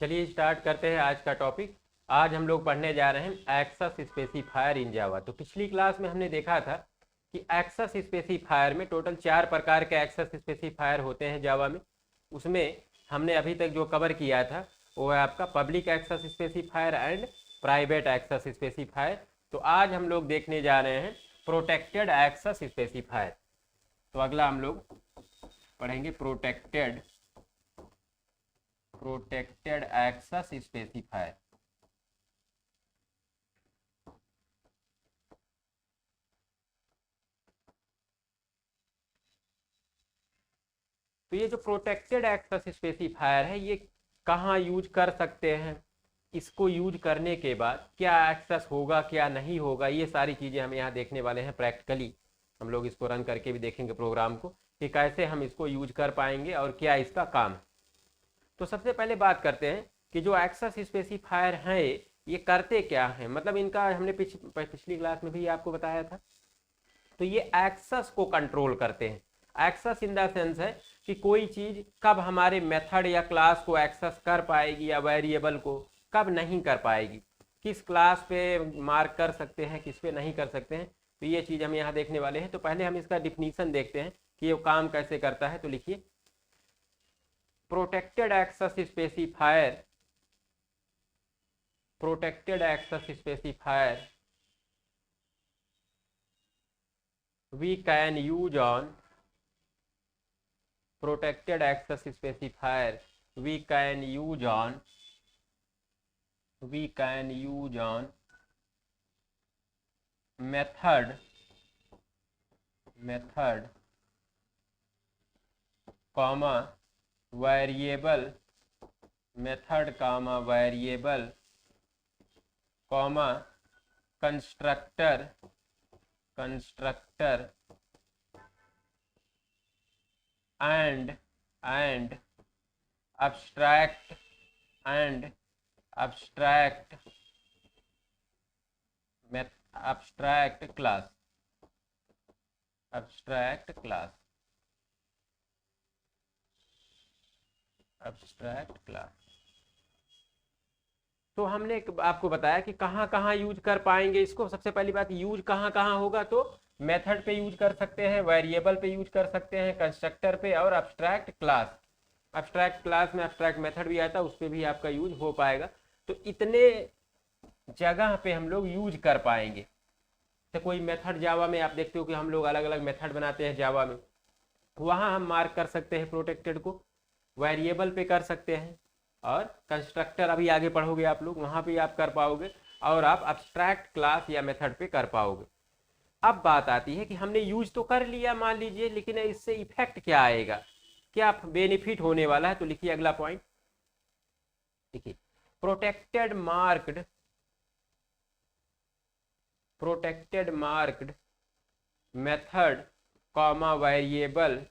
चलिए स्टार्ट करते हैं आज का टॉपिक। आज हम लोग पढ़ने जा रहे हैं एक्सेस स्पेसिफायर इन जावा। तो पिछली क्लास में हमने देखा था कि एक्सेस स्पेसिफायर में टोटल 4 प्रकार के एक्सेस स्पेसिफायर होते हैं जावा में। उसमें हमने अभी तक जो कवर किया था वो है आपका public access specifier and private access specifier. तो आज हम लोग देखने जा रहे हैं प्रोटेक्टेड एक्सेस स्पेसिफायर। तो अगला हम लोग पढ़ेंगे प्रोटेक्टेड एक्सेस स्पेसिफायर। तो ये जो प्रोटेक्टेड एक्सेस स्पेसिफायर है ये कहाँ यूज कर सकते हैं, इसको यूज करने के बाद क्या एक्सेस होगा क्या नहीं होगा, ये सारी चीज़ें हम यहाँ देखने वाले हैं। प्रैक्टिकली हम लोग इसको रन करके भी देखेंगे प्रोग्राम को कि कैसे हम इसको यूज कर पाएंगे और क्या इसका काम है। तो सबसे पहले बात करते हैं कि जो एक्सेस स्पेसिफायर हैं ये करते क्या हैं, मतलब इनका हमने पिछली क्लास में भी आपको बताया था। तो ये एक्सेस को कंट्रोल करते हैं। एक्सेस इन द सेंस है कि कोई चीज कब हमारे मेथड या क्लास को एक्सेस कर पाएगी या वेरिएबल को कब नहीं कर पाएगी, किस क्लास पे मार्क कर सकते हैं किस पे नहीं कर सकते हैं। तो ये चीज हम यहाँ देखने वाले हैं। तो पहले हम इसका डिफिनीशन देखते हैं कि ये काम कैसे करता है। तो लिखिए protected access specifier we can use on protected access specifier we can use on method comma variable comma constructor and abstract class तो हमने आपको बताया कि कहाँ कहाँ यूज कर पाएंगे इसको। सबसे पहली बात, यूज कहाँ कहाँ होगा, तो मेथड पे यूज कर सकते हैं, वेरिएबल पे यूज कर सकते हैं, कंस्ट्रक्टर पे और अब्स्ट्रैक्ट क्लास में अब्स्ट्रैक्ट मेथड भी आता है, उस पर भी आपका यूज हो पाएगा। तो इतने जगह पे हम लोग यूज कर पाएंगे। तो कोई मेथड जावा में आप देखते हो कि हम लोग अलग अलग मेथड बनाते हैं जावा में, वहाँ हम मार्क कर सकते हैं प्रोटेक्टेड को, वेरिएबल पे कर सकते हैं और कंस्ट्रक्टर अभी आगे पढ़ोगे आप लोग वहाँ पे आप कर पाओगे, और आप अब्स्ट्रैक्ट क्लास या मेथड पे कर पाओगे। अब बात आती है कि हमने यूज तो कर लिया मान लीजिए, लेकिन इससे इफेक्ट क्या आएगा, क्या बेनिफिट होने वाला है। तो लिखिए अगला पॉइंट, देखिए protected marked method comma variable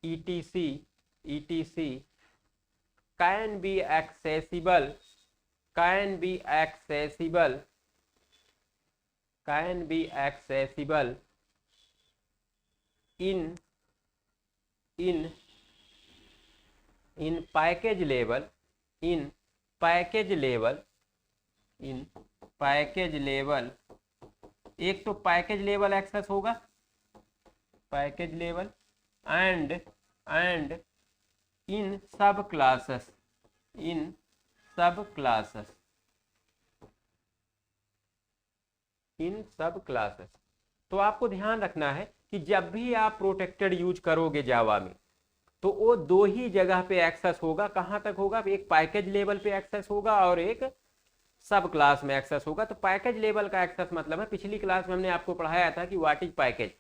etc can be accessible in package level एक तो पैकेज लेवल एक्सेस होगा, पैकेज लेवल एंड इन सब क्लासेस तो आपको ध्यान रखना है कि जब भी आप प्रोटेक्टेड यूज करोगे जावा में तो वो दो ही जगह पे एक्सेस होगा। कहाँ तक होगा, एक पैकेज लेवल पे एक्सेस होगा और एक सब क्लास में एक्सेस होगा। तो पैकेज लेवल का एक्सेस मतलब है, पिछली क्लास में हमने आपको पढ़ाया था कि व्हाट इज पैकेज।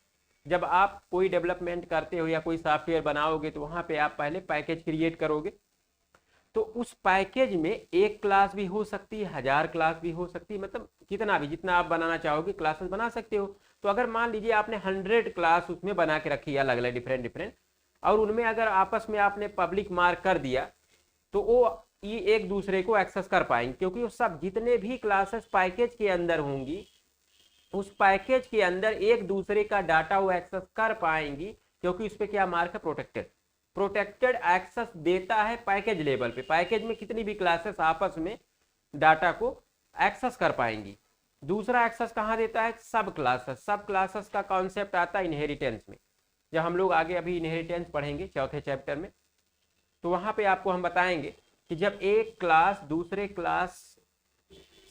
जब आप कोई डेवलपमेंट करते हो या कोई सॉफ्टवेयर बनाओगे तो वहां पे आप पहले पैकेज क्रिएट करोगे। तो उस पैकेज में एक क्लास भी हो सकती है, 1000 क्लास भी हो सकती है, मतलब कितना भी जितना आप बनाना चाहोगे क्लासेस बना सकते हो। तो अगर मान लीजिए आपने 100 क्लास उसमें बना के रखी है अलग अलग डिफरेंट, और उनमें अगर आपस में आपने पब्लिक मार्क कर दिया तो वो ये एक दूसरे को एक्सेस कर पाएंगे, क्योंकि वो सब जितने भी क्लासेस पैकेज के अंदर होंगी उस पैकेज के अंदर एक दूसरे का डाटा वो एक्सेस कर पाएंगी, क्योंकि उस पर क्या मार्क है, प्रोटेक्टेड। प्रोटेक्टेड एक्सेस देता है पैकेज लेवल पे, पैकेज में कितनी भी क्लासेस आपस में डाटा को एक्सेस कर पाएंगी। दूसरा एक्सेस कहाँ देता है, सब क्लासेस। सब क्लासेस का कॉन्सेप्ट आता है इनहेरिटेंस में, जब हम लोग आगे अभी इनहेरिटेंस पढ़ेंगे चौथे चैप्टर में, तो वहां पे आपको हम बताएंगे कि जब एक क्लास दूसरे क्लास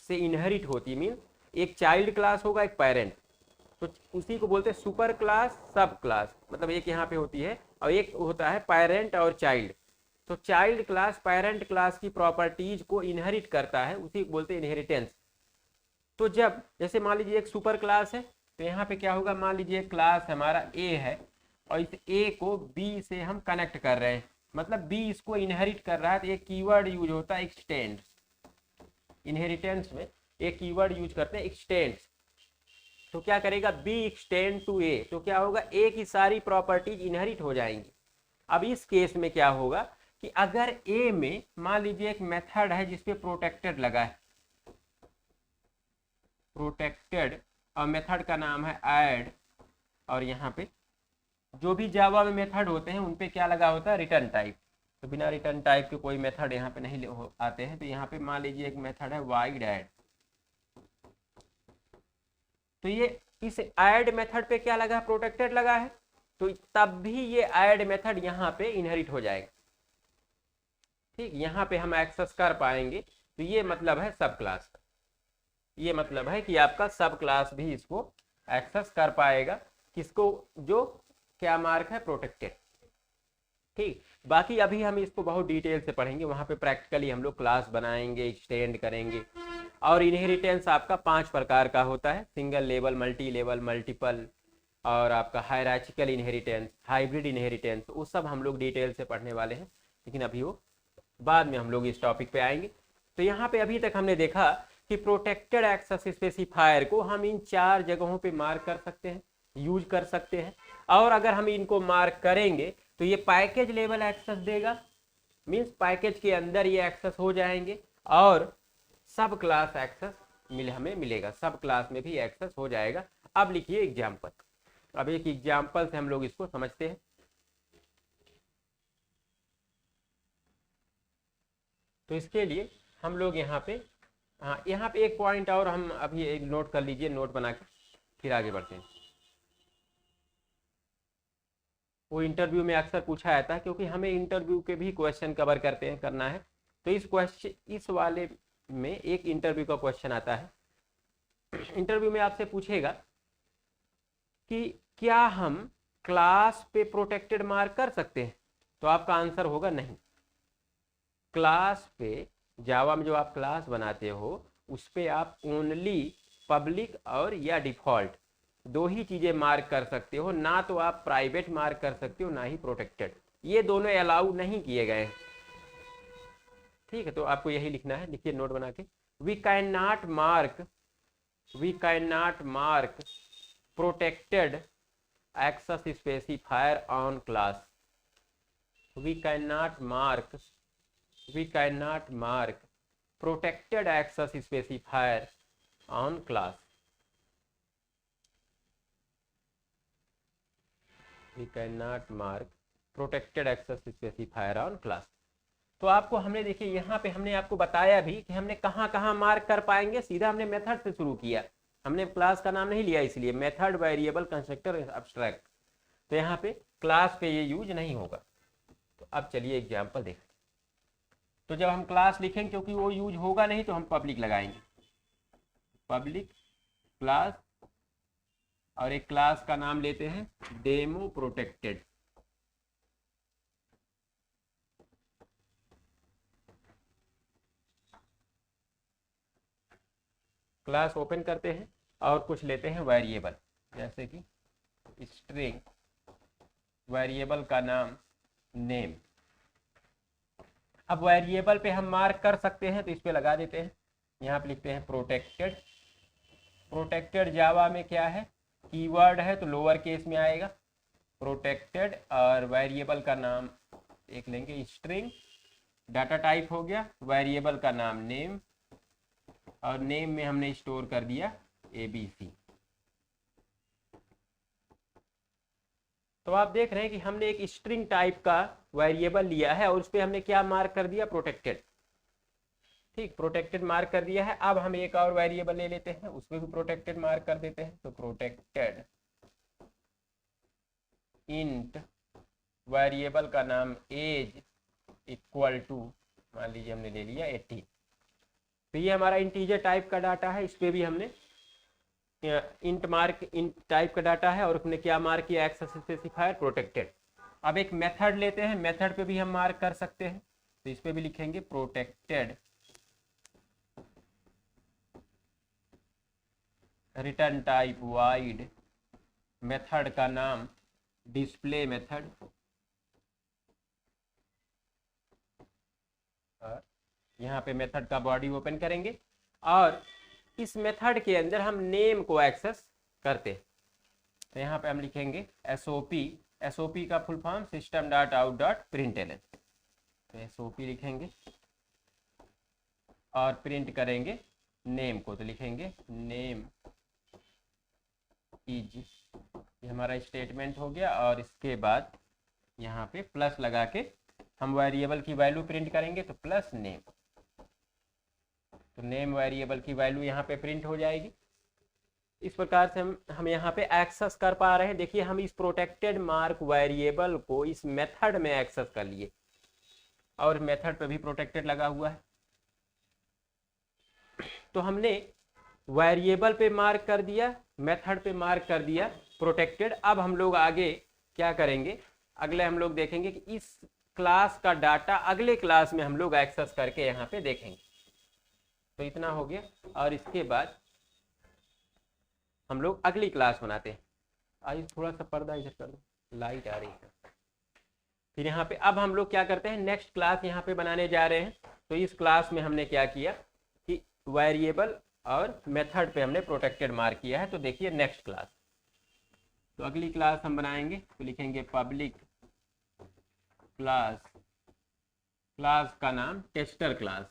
से इनहेरिट होती है, मीन एक चाइल्ड क्लास होगा, एक पेरेंट, तो उसी को बोलते हैं सुपर क्लास सब क्लास। मतलब एक यहाँ पे होती है और एक होता है पेरेंट और चाइल्ड। तो चाइल्ड क्लास पेरेंट क्लास की प्रॉपर्टीज को इनहेरिट करता है, उसी को बोलते हैं इनहेरिटेंस। तो जब जैसे मान लीजिए एक सुपर क्लास है, तो यहाँ पे क्या होगा, मान लीजिए क्लास हमारा ए है और इस ए को बी से हम कनेक्ट कर रहे हैं, मतलब बी इसको इनहेरिट कर रहा है, तो एक कीवर्ड यूज होता है एक्सटेंड। इनहेरिटेंस में एक कीवर्ड यूज करते हैं एक्सटेंड। तो क्या करेगा, बी एक्सटेंड टू ए, तो क्या होगा, ए की सारी प्रॉपर्टीज इनहेरिट हो जाएंगी। अब इस केस में क्या होगा कि अगर ए में मान लीजिए एक मेथड है जिसपे प्रोटेक्टेड लगा है, प्रोटेक्टेड, और मेथड का नाम है ऐड, और यहाँ पे जो भी जावा में मेथड होते हैं उन पे क्या लगा होता है, रिटर्न टाइप। तो बिना रिटर्न टाइप के कोई मेथड यहाँ पे नहीं आते हैं। तो यहाँ पे मान लीजिए एक मेथड है वाइड ऐड, तो ये इस ऐड मेथड पे क्या लगा, प्रोटेक्टेड लगा है, तो तब भी ये ऐड मेथड यहाँ पे इनहेरिट हो जाएगा। ठीक, यहाँ पे हम एक्सेस कर पाएंगे। तो ये मतलब है सब क्लास का, ये मतलब है कि आपका सब क्लास भी इसको एक्सेस कर पाएगा, किसको, जो क्या मार्क है, प्रोटेक्टेड। ठीक, बाकी अभी हम इसको बहुत डिटेल से पढ़ेंगे, वहां पे प्रैक्टिकली हम लोग क्लास बनाएंगे, एक्सटेंड करेंगे। और इनहेरिटेंस आपका 5 प्रकार का होता है, single level, multi level, multiple, और आपका हायरार्चिकल इनहेरिटेंस, हाइब्रिड इनहेरिटेंस, वो सब हम लोग डिटेल से पढ़ने वाले हैं, लेकिन अभी वो बाद में हम लोग इस टॉपिक पे आएंगे। तो यहाँ पे अभी तक हमने देखा कि प्रोटेक्टेड एक्सेस स्पेसिफायर को हम इन 4 जगहों पे मार्क कर सकते हैं, यूज कर सकते हैं। और अगर हम इनको मार्क करेंगे तो ये पैकेज लेवल एक्सेस देगा, मींस पैकेज के अंदर ये एक्सेस हो जाएंगे, और सब क्लास एक्सेस हमें मिलेगा, सब क्लास में भी एक्सेस हो जाएगा। अब लिखिए एग्जाम्पल, अब एक एग्जाम्पल से हम लोग इसको समझते हैं। तो इसके लिए हम लोग यहाँ पे, हाँ यहाँ पे एक पॉइंट और हम अभी एक नोट कर लीजिए, नोट बना के फिर आगे बढ़ते हैं। वो इंटरव्यू में अक्सर पूछा जाता है, क्योंकि हमें इंटरव्यू के भी क्वेश्चन कवर करना है। तो इस वाले में एक इंटरव्यू का क्वेश्चन आता है। इंटरव्यू में आपसे पूछेगा कि क्या हम क्लास पे प्रोटेक्टेड मार्क कर सकते हैं, तो आपका आंसर होगा नहीं। क्लास पे, जावा में जो आप क्लास बनाते हो उस पे आप ओनली पब्लिक और या डिफॉल्ट 2 ही चीजें मार्क कर सकते हो, ना तो आप प्राइवेट मार्क कर सकते हो, ना ही प्रोटेक्टेड। ये दोनों अलाउ नहीं किए गए हैं। ठीक है, तो आपको यही लिखना है, लिखिए नोट बना के। We can not mark protected access specifier on class. We can not mark protected access specifier on class. We cannot mark protected access specifier on class. तो आपको हमने देखिए यहाँ पे हमने आपको बताया भी कि हमने कहाँ कहाँ मार्क कर पाएंगे। सीधा हमने मेथड से शुरू किया, हमने क्लास का नाम नहीं लिया, इसलिए मेथड, वेरिएबल, कंस्ट्रक्टर, एब्स्ट्रैक्ट। तो यहाँ पे क्लास पे ये यूज नहीं होगा। तो अब चलिए एग्जाम्पल देखें। तो जब हम क्लास लिखेंगे, क्योंकि वो यूज होगा नहीं, तो हम पब्लिक लगाएंगे, पब्लिक क्लास, और एक क्लास का नाम लेते हैं डेमो प्रोटेक्टेड। क्लास ओपन करते हैं और कुछ लेते हैं वेरिएबल, जैसे कि स्ट्रिंग, वेरिएबल का नाम नेम। अब वेरिएबल पे हम मार्क कर सकते हैं, तो इस पे लगा देते हैं, यहाँ पे लिखते हैं प्रोटेक्टेड। प्रोटेक्टेड जावा में क्या है, कीवर्ड है तो लोअर केस में आएगा प्रोटेक्टेड, और वेरिएबल का नाम एक लेंगे स्ट्रिंग, डाटा टाइप हो गया, वेरिएबल का नाम नेम, और नेम में हमने स्टोर कर दिया ABC। तो आप देख रहे हैं कि हमने एक स्ट्रिंग टाइप का वेरिएबल लिया है और उस पर हमने क्या मार्क कर दिया, प्रोटेक्टेड। ठीक, प्रोटेक्टेड मार्क कर दिया है। अब हम एक और वेरिएबल ले लेते हैं, उसमें भी प्रोटेक्टेड मार्क कर देते हैं। तो प्रोटेक्टेड इंट, वेरिएबल का नाम एज इक्वल टू, मान लीजिए हमने ले लिया 80। तो ये हमारा इंटीजर टाइप का डाटा है, इस पर भी हमने इंट मार्क, इंट टाइप का डाटा है और उसने क्या मार्क किया, एक्सेस स्पेसिफायर प्रोटेक्टेड। अब एक मेथड लेते हैं, मेथड पे भी हम मार्क कर सकते हैं। तो इस पे भी लिखेंगे protected return type wide, method का नाम डिस्प्ले मेथड, और यहाँ पे मेथड का बॉडी ओपन करेंगे और इस मेथड के अंदर हम नेम को एक्सेस करते हैं। तो यहाँ पे हम लिखेंगे एसओपी, एसओपी का full form system dot out dot println. तो एसओपी लिखेंगे और प्रिंट करेंगे नेम को, तो लिखेंगे नेम इज, ये हमारा स्टेटमेंट हो गया। और इसके बाद यहाँ पे प्लस लगा के हम वेरिएबल की वैल्यू प्रिंट करेंगे, तो प्लस नेम, तो नेम वेरिएबल की वैल्यू यहाँ पे प्रिंट हो जाएगी। इस प्रकार से हम यहाँ पे एक्सेस कर पा रहे हैं। देखिए हम इस प्रोटेक्टेड मार्क वेरिएबल को इस मेथड में एक्सेस कर लिए और मेथड पे भी प्रोटेक्टेड लगा हुआ है। तो हमने वेरिएबल पे मार्क कर दिया, मेथड पे मार्क कर दिया प्रोटेक्टेड। अब हम लोग आगे क्या करेंगे, अगले हम लोग देखेंगे कि इस क्लास का डाटा अगले क्लास में हम लोग एक्सेस करके यहाँ पे देखेंगे। तो इतना हो गया और इसके बाद हम लोग अगली क्लास बनाते हैं। आइए थोड़ा सा पर्दा इधर कर दो, लाइट आ रही है। फिर यहाँ पे अब हम लोग क्या करते हैं, नेक्स्ट क्लास यहाँ पे बनाने जा रहे हैं। तो इस क्लास में हमने क्या किया कि वेरिएबल और मेथड पे हमने प्रोटेक्टेड मार्क किया है। तो देखिए नेक्स्ट क्लास, तो अगली क्लास हम बनाएंगे तो लिखेंगे पब्लिक क्लास, क्लास का नाम टेस्टर क्लास।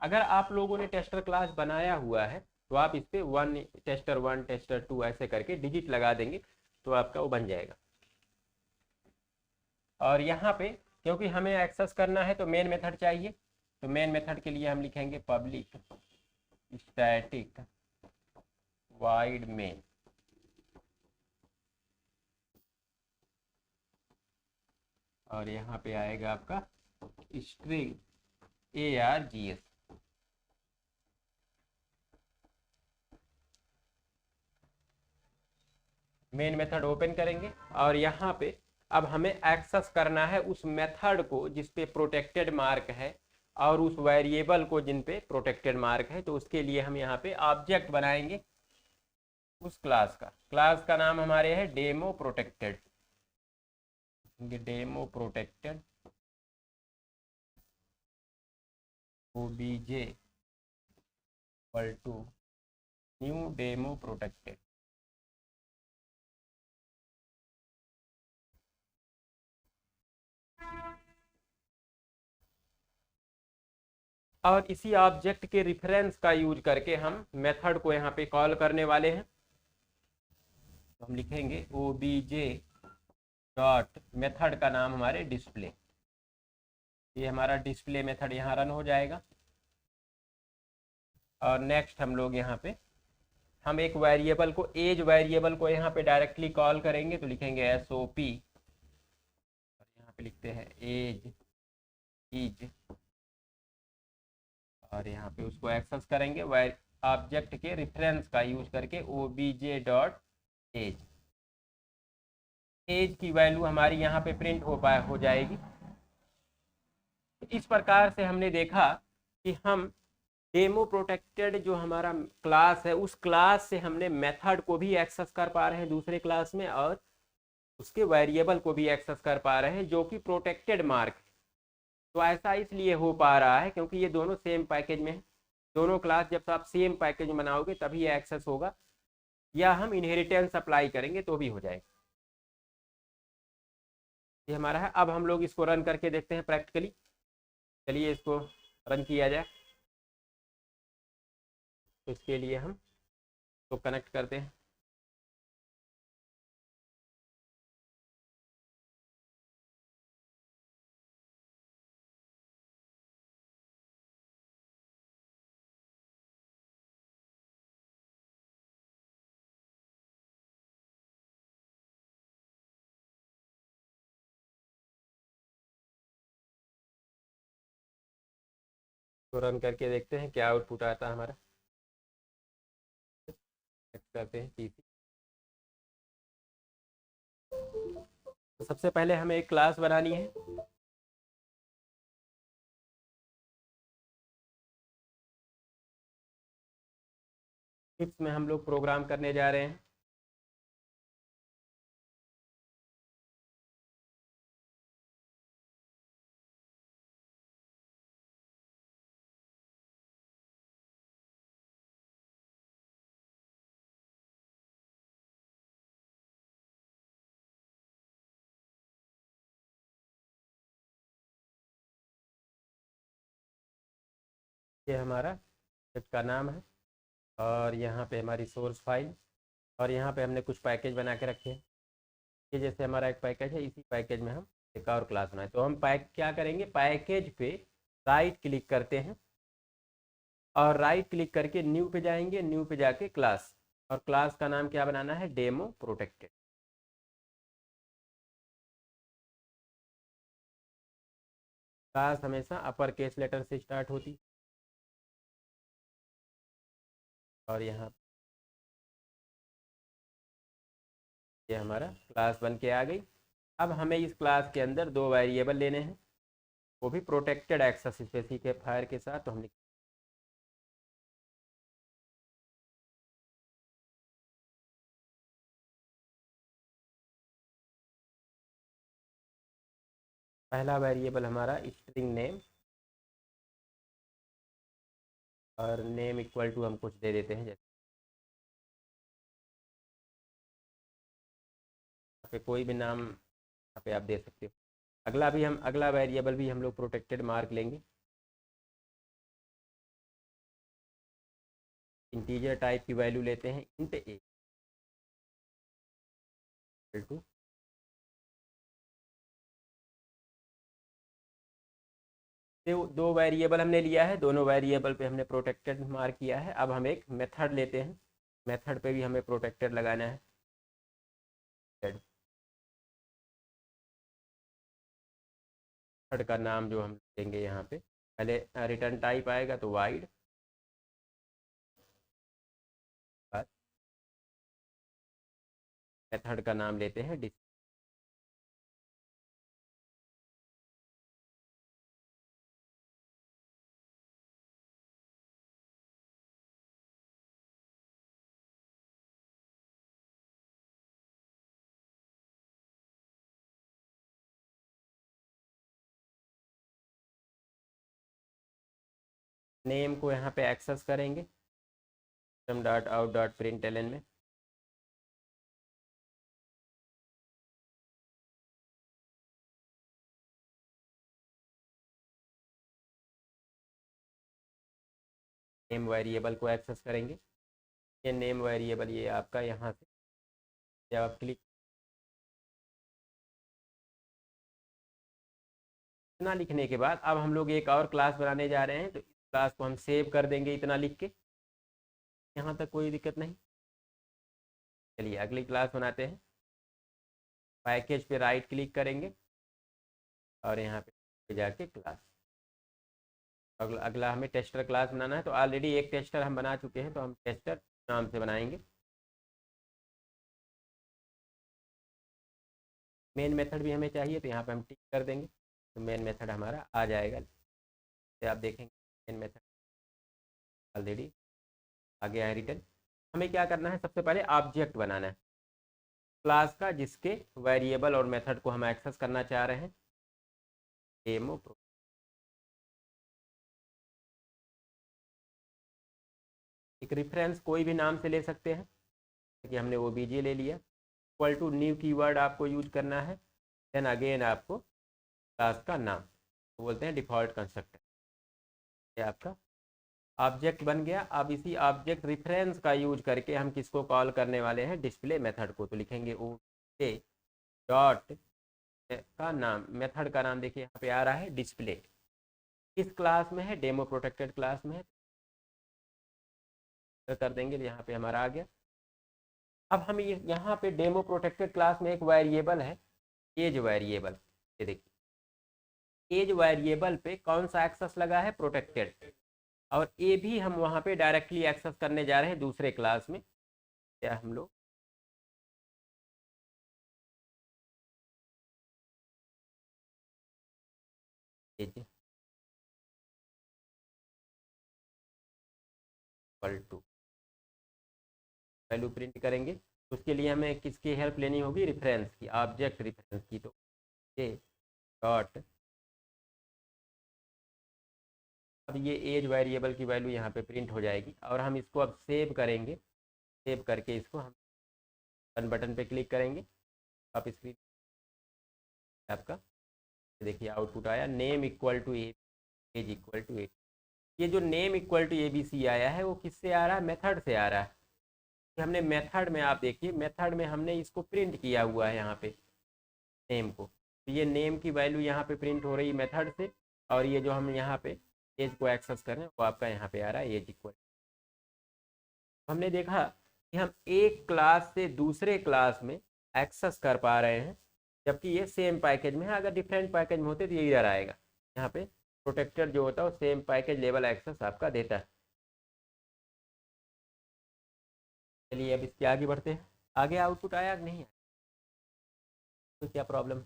अगर आप लोगों ने टेस्टर क्लास बनाया हुआ है तो आप इस पर 1 टेस्टर 1 टेस्टर 2 ऐसे करके डिजिट लगा देंगे तो आपका वो बन जाएगा। और यहाँ पे क्योंकि हमें एक्सेस करना है तो मेन मेथड चाहिए, तो मेन मेथड के लिए हम लिखेंगे पब्लिक स्टैटिक वाइड मेन। और यहाँ पे आएगा आपका string ARGS। Main method open करेंगे और यहाँ पे अब हमें एक्सेस करना है उस मेथड को जिस पे प्रोटेक्टेड मार्क है और उस वेरिएबल को जिन पे प्रोटेक्टेड मार्क है। तो उसके लिए हम यहाँ पे ऑब्जेक्ट बनाएंगे उस क्लास का नाम हमारे है demo protected, demo protected OBJ equal to new demo protected. और इसी ऑब्जेक्ट के रेफरेंस का यूज करके हम मेथड को यहाँ पे कॉल करने वाले हैं। तो हम लिखेंगे OBJ डॉट मेथड का नाम हमारे डिस्प्ले, ये हमारा डिस्प्ले मेथड यहाँ रन हो जाएगा। और नेक्स्ट हम लोग यहाँ पे हम एक वेरिएबल को, एज वेरिएबल को यहाँ पे डायरेक्टली कॉल करेंगे। तो लिखेंगे SOP और यहाँ पे लिखते हैं एज इज और यहाँ पे उसको एक्सेस करेंगे ऑब्जेक्ट के रेफरेंस का यूज करके OBJ डॉट एज। एज की वैल्यू हमारी यहाँ पे प्रिंट हो जाएगी। इस प्रकार से हमने देखा कि हम डेमो प्रोटेक्टेड जो हमारा क्लास है उस क्लास से हमने मेथड को भी एक्सेस कर पा रहे हैं दूसरे क्लास में और उसके वेरिएबल को भी एक्सेस कर पा रहे हैं जो कि प्रोटेक्टेड मार्क है। तो ऐसा इसलिए हो पा रहा है क्योंकि ये दोनों सेम पैकेज में है। दोनों क्लास जब आप सेम पैकेज में बनाओगे तभी ये एक्सेस होगा, या हम इनहेरिटेंस अप्लाई करेंगे तो भी हो जाएगा। ये हमारा है। अब हम लोग इसको रन करके देखते हैं प्रैक्टिकली। चलिए इसको रन किया जाए। तो इसके लिए हम तो कनेक्ट करते हैं। तो रन करके देखते हैं क्या आउटपुट आता है हमारा। करते हैं पीसी। तो सबसे पहले हमें एक क्लास बनानी है। इसमें हम लोग प्रोग्राम करने जा रहे हैं। ये हमारा प्रोजेक्ट का नाम है और यहाँ पे हमारी सोर्स फाइल, और यहाँ पे हमने कुछ पैकेज बना के रखे हैं। ये जैसे हमारा एक पैकेज है, इसी पैकेज में हम एक और क्लास बनाए। तो हम क्या करेंगे, पैकेज पे राइट क्लिक करते हैं और राइट क्लिक करके न्यू पे जाएंगे, न्यू पे जाके क्लास, और क्लास का नाम क्या बनाना है, डेमो प्रोटेक्टेड। क्लास हमेशा अपर केस लेटर से स्टार्ट होती, और यहाँ ये हमारा क्लास बन के आ गई। अब हमें इस क्लास के अंदर दो वेरिएबल लेने हैं, वो भी प्रोटेक्टेड एक्सेस स्पेसिफायर के साथ। तो हम पहला वेरिएबल हमारा स्ट्रिंग नेम, और नेम इक्वल टू हम कुछ दे देते हैं, जैसे यहाँ पे कोई भी नाम यहाँ पे आप दे सकते हो। अगला वेरिएबल भी हम लोग प्रोटेक्टेड मार्क लेंगे। इंटीजर टाइप की वैल्यू लेते हैं, इंट ए टू। दो वेरिएबल हमने लिया है, दोनों वेरिएबल पे हमने प्रोटेक्टेड मार्क किया है। अब हम एक मेथड लेते हैं, मेथड पे भी हमें प्रोटेक्टेड लगाना है। मेथड का नाम जो हम देंगे यहाँ पे, पहले रिटर्न टाइप आएगा तो वाइड, मेथड का नाम लेते हैं डिस्प्ले। नेम को यहाँ पे एक्सेस करेंगे system dot out dot println में। नेम वेरिएबल को एक्सेस करेंगे। ये नेम वेरिएबल ये आपका यहाँ से जब आप क्लिक, इतना लिखने के बाद अब हम लोग एक और क्लास बनाने जा रहे हैं, तो इस क्लास को हम सेव कर देंगे इतना लिख के। यहाँ तक कोई दिक्कत नहीं। चलिए अगली क्लास बनाते हैं। पैकेज पे राइट क्लिक करेंगे और यहाँ पे जाके क्लास, अगला हमें टेस्टर क्लास बनाना है। तो ऑलरेडी एक टेस्टर हम बना चुके हैं, तो हम टेस्टर नाम से बनाएंगे। मेन मेथड भी हमें चाहिए, तो यहाँ पे हम टिक कर देंगे, तो मेन मेथड हमारा आ जाएगा। तो आप देखेंगे मेन मेथड ऑलरेडी आ गया है रिटर्न। हमें क्या करना है, सबसे पहले ऑब्जेक्ट बनाना है क्लास का, जिसके वेरिएबल और मेथड को हम एक्सेस करना चाह रहे हैं। डेमो प्रो, एक रेफरेंस कोई भी नाम से ले सकते हैं, कि हमने वो बीजे ले लिया। इक्वल टू न्यू कीवर्ड आपको यूज करना है, देन अगेन आपको क्लास का नाम, तो बोलते हैं डिफॉल्ट कंस्ट्रक्टर। ये आपका ऑब्जेक्ट बन गया। अब इसी ऑब्जेक्ट रेफरेंस का यूज करके हम किसको कॉल करने वाले हैं, डिस्प्ले मेथड को। तो लिखेंगे ओ के डॉट का नाम, मेथड का नाम देखिए यहाँ पे आ रहा है डिस्प्ले। किस क्लास में है, डेमो प्रोटेक्टेड क्लास में है, तो कर देंगे। यहाँ पे हमारा आ गया। अब हम यहाँ पे डेमो प्रोटेक्टेड क्लास में एक वेरिएबल है एज वेरिएबल। ये देखिए एज वेरिएबल पे कौन सा एक्सेस लगा है, प्रोटेक्टेड। और ए भी हम वहाँ पे डायरेक्टली एक्सेस करने जा रहे हैं दूसरे क्लास में। क्या हम लोग इक्वल टू वैल्यू प्रिंट करेंगे। उसके लिए हमें किसकी हेल्प लेनी होगी, रेफरेंस की, ऑब्जेक्ट रेफरेंस की। तो ये डॉट, अब ये एज वेरिएबल की वैल्यू यहाँ पे प्रिंट हो जाएगी और हम इसको अब सेव करेंगे। सेव करके इसको हम रन बटन पे क्लिक करेंगे। आप स्क्रीन आपका देखिए आउटपुट आया, name equal to A, age equal to A. ये जो name equal to A B C आया है वो किससे आ रहा है, मेथड से आ रहा है। हमने मेथड में, आप देखिए मेथड में हमने इसको प्रिंट किया हुआ है यहाँ पे नेम को। तो ये नेम की वैल्यू यहाँ पे प्रिंट हो रही है मेथड से, और ये जो हम यहाँ पे एज को एक्सेस कर रहे हैं वो आपका यहाँ पे आ रहा है एज इक्वल। हमने देखा कि हम एक क्लास से दूसरे क्लास में एक्सेस कर पा रहे हैं, जबकि ये सेम पैकेज में है। अगर डिफरेंट पैकेज में होते तो ये इधर आएगा। यहाँ पे प्रोटेक्टर जो होता है वो सेम पैकेज लेवल एक्सेस आपका देता है। चलिए अब इसके आगे बढ़ते हैं। आगे आउटपुट आया कि नहीं आया, तो क्या प्रॉब्लम है?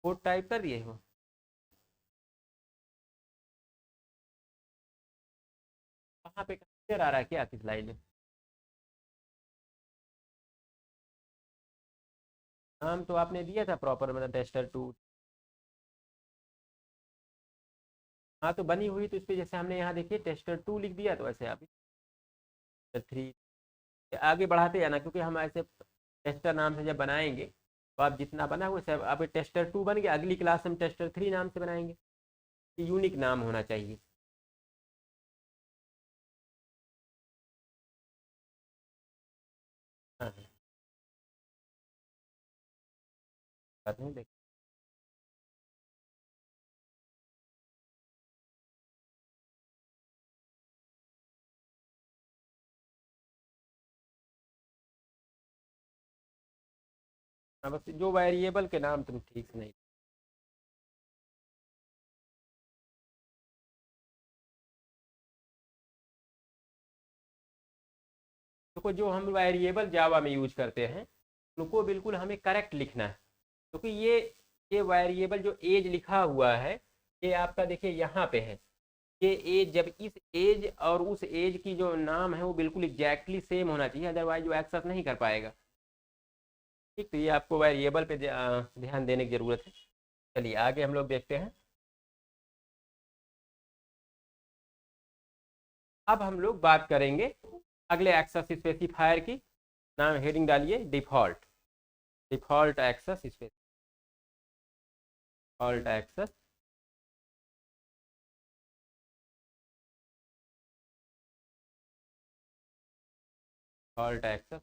कोड टाइप कर दिए हो? कहाँ पे कंसिडर आ रहा है क्या, किस लाइन में? नाम तो आपने दिया था प्रॉपर, मतलब टेस्टर टू। हाँ तो बनी हुई, तो इस पर जैसे हमने यहाँ देखिए टेस्टर टू लिख दिया, तो ऐसे आप टेस्टर थ्री आगे बढ़ाते जाना, क्योंकि हम ऐसे टेस्टर नाम से जब बनाएंगे तो आप जितना बना हुआ सब आप टेस्टर टू बन गया, अगली क्लास हम टेस्टर थ्री नाम से बनाएंगे। यूनिक नाम होना चाहिए। हाँ हाँ, बात नहीं देख। हाँ बस जो वेरिएबल के नाम तुम ठीक से नहीं। देखो जो हम वेरिएबल जावा में यूज करते हैं उनको बिल्कुल हमें करेक्ट लिखना है, क्योंकि ये वेरिएबल जो एज लिखा हुआ है ये आपका देखिए यहाँ पे है। ये एज, जब इस एज और उस एज की जो नाम है वो बिल्कुल एग्जैक्टली सेम होना चाहिए, अदरवाइज वो एक्सेस नहीं कर पाएगा। ठीक, तो ये आपको वेरिएबल पे ध्यान देने की ज़रूरत है। चलिए आगे हम लोग देखते हैं। अब हम लोग बात करेंगे अगले एक्सेस स्पेसिफायर की। नाम हेडिंग डालिए default. Default access specifier, default access, default access.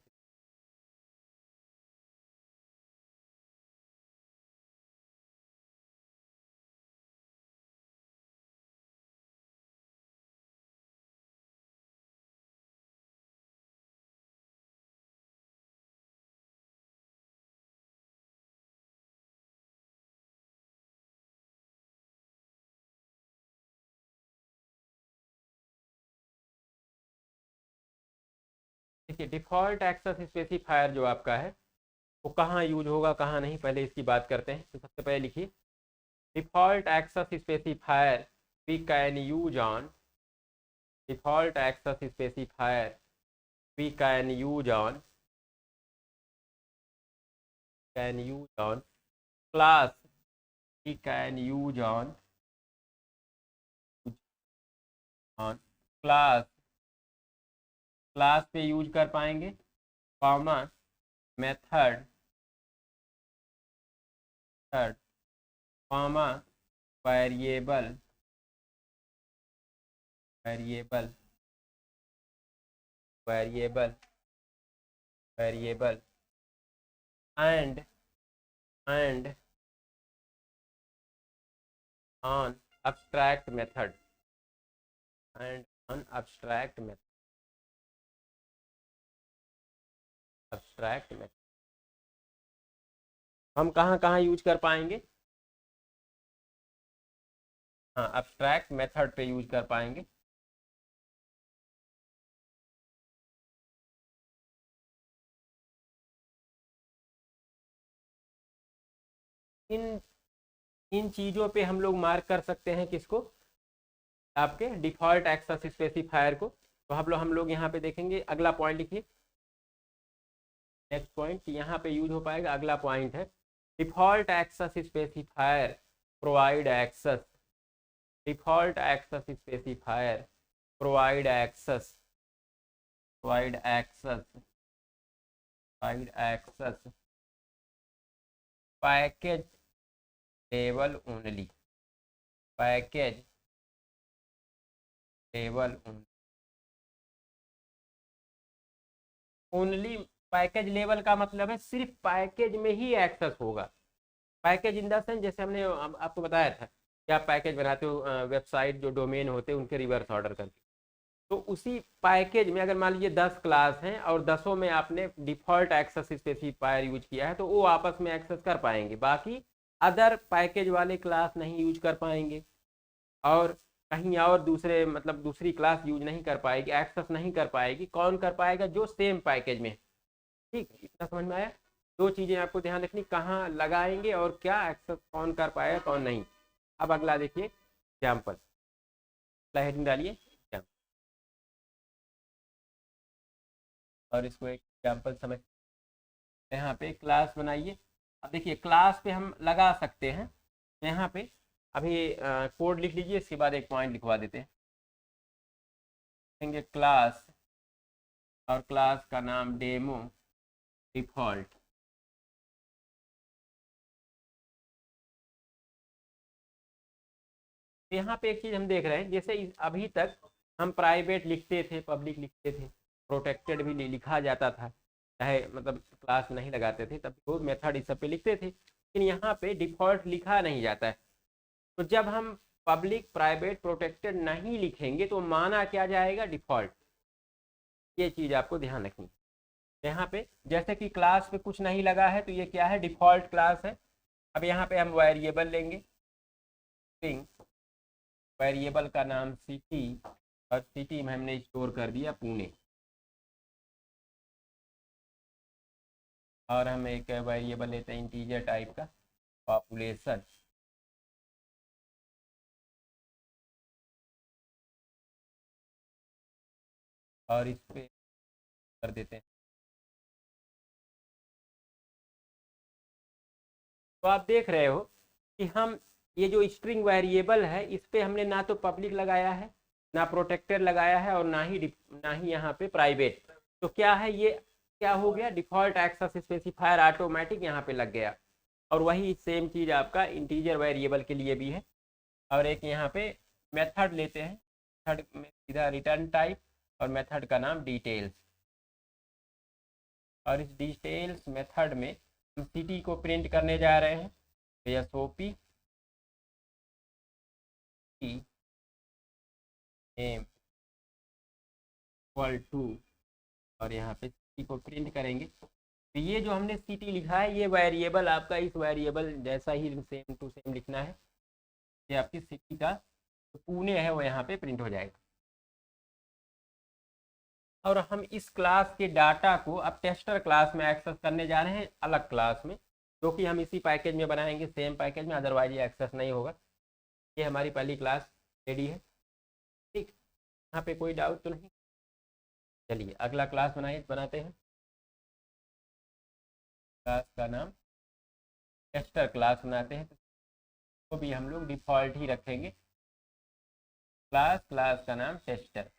देखिए डिफ़ॉल्ट एक्सेस स्पेसिफायर जो आपका है वो कहाँ यूज होगा कहाँ नहीं, पहले इसकी बात करते हैं। तो सबसे पहले लिखिए default access specifier we can use on, default access specifier we can use on class, we can use on class, class पे यूज कर पाएंगे, comma method, third comma variable, variable, variable, variable and and on abstract method, and on abstract method, abstract method। हम कहाँ कहाँ use कर पाएंगे? हाँ, abstract method पे यूज कर पाएंगे। इन इन चीज़ों पे हम लोग मार्क कर सकते हैं किसको? आपके डिफ़ॉल्ट एक्सेस स्पेसिफायर को। तो हम लोग यहाँ पे देखेंगे, अगला पॉइंट लिखिए। नेक्स्ट पॉइंट यहाँ पे यूज हो पाएगा, अगला पॉइंट है default access specifier provide access. Default access specifier provide access, provide access, provide access package level only, package level only. Package लेवल का मतलब है सिर्फ पैकेज में ही एक्सेस होगा। पैकेज इन द सेंस, जैसे हमने आपको बताया था कि आप पैकेज बनाते हो वेबसाइट जो डोमेन होते हैं उनके रिवर्स ऑर्डर करके। तो उसी पैकेज में अगर मान लीजिए 10 क्लास हैं और 10 में आपने डिफ़ॉल्ट एक्सेस स्पेसिफायर यूज किया है, तो वो आपस में एक्सेस कर पाएंगे, बाकी अदर पैकेज वाले क्लास नहीं यूज कर पाएंगे। और कहीं और दूसरे मतलब दूसरी क्लास यूज नहीं कर पाएगी, एक्सेस नहीं कर पाएगी। कौन कर पाएगा? जो सेम पैकेज में। ठीक, इतना समझ में आया? दो चीज़ें आपको ध्यान रखनी, कहाँ लगाएंगे और क्या एक्सेस कौन कर पाएगा कौन नहीं। अब अगला देखिए एग्जाम्पल, अगला हेडिंग डालिए example। और इसको एक एग्जाम्पल समझ, यहाँ पे क्लास बनाइए। अब देखिए क्लास पे हम लगा सकते हैं। यहाँ पे अभी कोड लिख लीजिए, इसके बाद एक पॉइंट लिखवा देते हैं। देंगे क्लास, और क्लास का नाम डेमो डिफ़ॉल्ट। यहाँ पे एक चीज़ हम देख रहे हैं, जैसे अभी तक हम प्राइवेट लिखते थे, पब्लिक लिखते थे, प्रोटेक्टेड भी लिखा जाता था, चाहे मतलब क्लास नहीं लगाते थे तब तो मेथड इस सब पे लिखते थे, लेकिन यहाँ पे डिफ़ॉल्ट लिखा नहीं जाता है। तो जब हम पब्लिक प्राइवेट प्रोटेक्टेड नहीं लिखेंगे तो माना क्या जाएगा? डिफ़ॉल्ट। ये चीज़ आपको ध्यान रखनी। यहाँ पे जैसे कि क्लास पे कुछ नहीं लगा है तो ये क्या है? डिफ़ॉल्ट क्लास है। अब यहाँ पे हम वेरिएबल लेंगे, स्ट्रिंग, वेरिएबल का नाम सिटी, और सिटी में हमने स्टोर कर दिया पुणे। और हम एक वेरिएबल लेते हैं इंटीजर टाइप का, पॉपुलेशन। और इस पे कर देते हैं। तो आप देख रहे हो कि हम ये जो स्ट्रिंग वेरिएबल है इस पे हमने ना तो पब्लिक लगाया है, ना प्रोटेक्टेड लगाया है, और ना ही यहाँ पे प्राइवेट। तो क्या है ये? क्या हो गया? डिफ़ॉल्ट एक्सेस स्पेसिफायर ऑटोमेटिक यहाँ पे लग गया। और वही सेम चीज़ आपका इंटीजर वेरिएबल के लिए भी है। और एक यहाँ पे मेथड लेते हैं, मेथड में सीधा रिटर्न टाइप, और मेथड का नाम डिटेल्स। और इस डिटेल्स मेथड में हम सिटी को प्रिंट करने जा रहे हैं, तो S O P name equal to, और यहाँ पे सिटी को प्रिंट करेंगे। तो ये जो हमने सिटी लिखा है ये वेरिएबल आपका इस वेरिएबल जैसा ही सेम टू सेम लिखना है। ये आपकी सिटी का जो पुणे है वो यहाँ पे प्रिंट हो जाएगा। और हम इस क्लास के डाटा को अब टेस्टर क्लास में एक्सेस करने जा रहे हैं, अलग क्लास में, जो कि हम इसी पैकेज में बनाएंगे, सेम पैकेज में, अदरवाइज ये एक्सेस नहीं होगा। ये हमारी पहली क्लास रेडी है। ठीक, यहाँ पे कोई डाउट तो नहीं? चलिए अगला क्लास बनाते हैं। क्लास का नाम टेस्टर क्लास बनाते हैं, तो भी हम लोग डिफ़ॉल्ट ही रखेंगे। क्लास का नाम टेस्टर।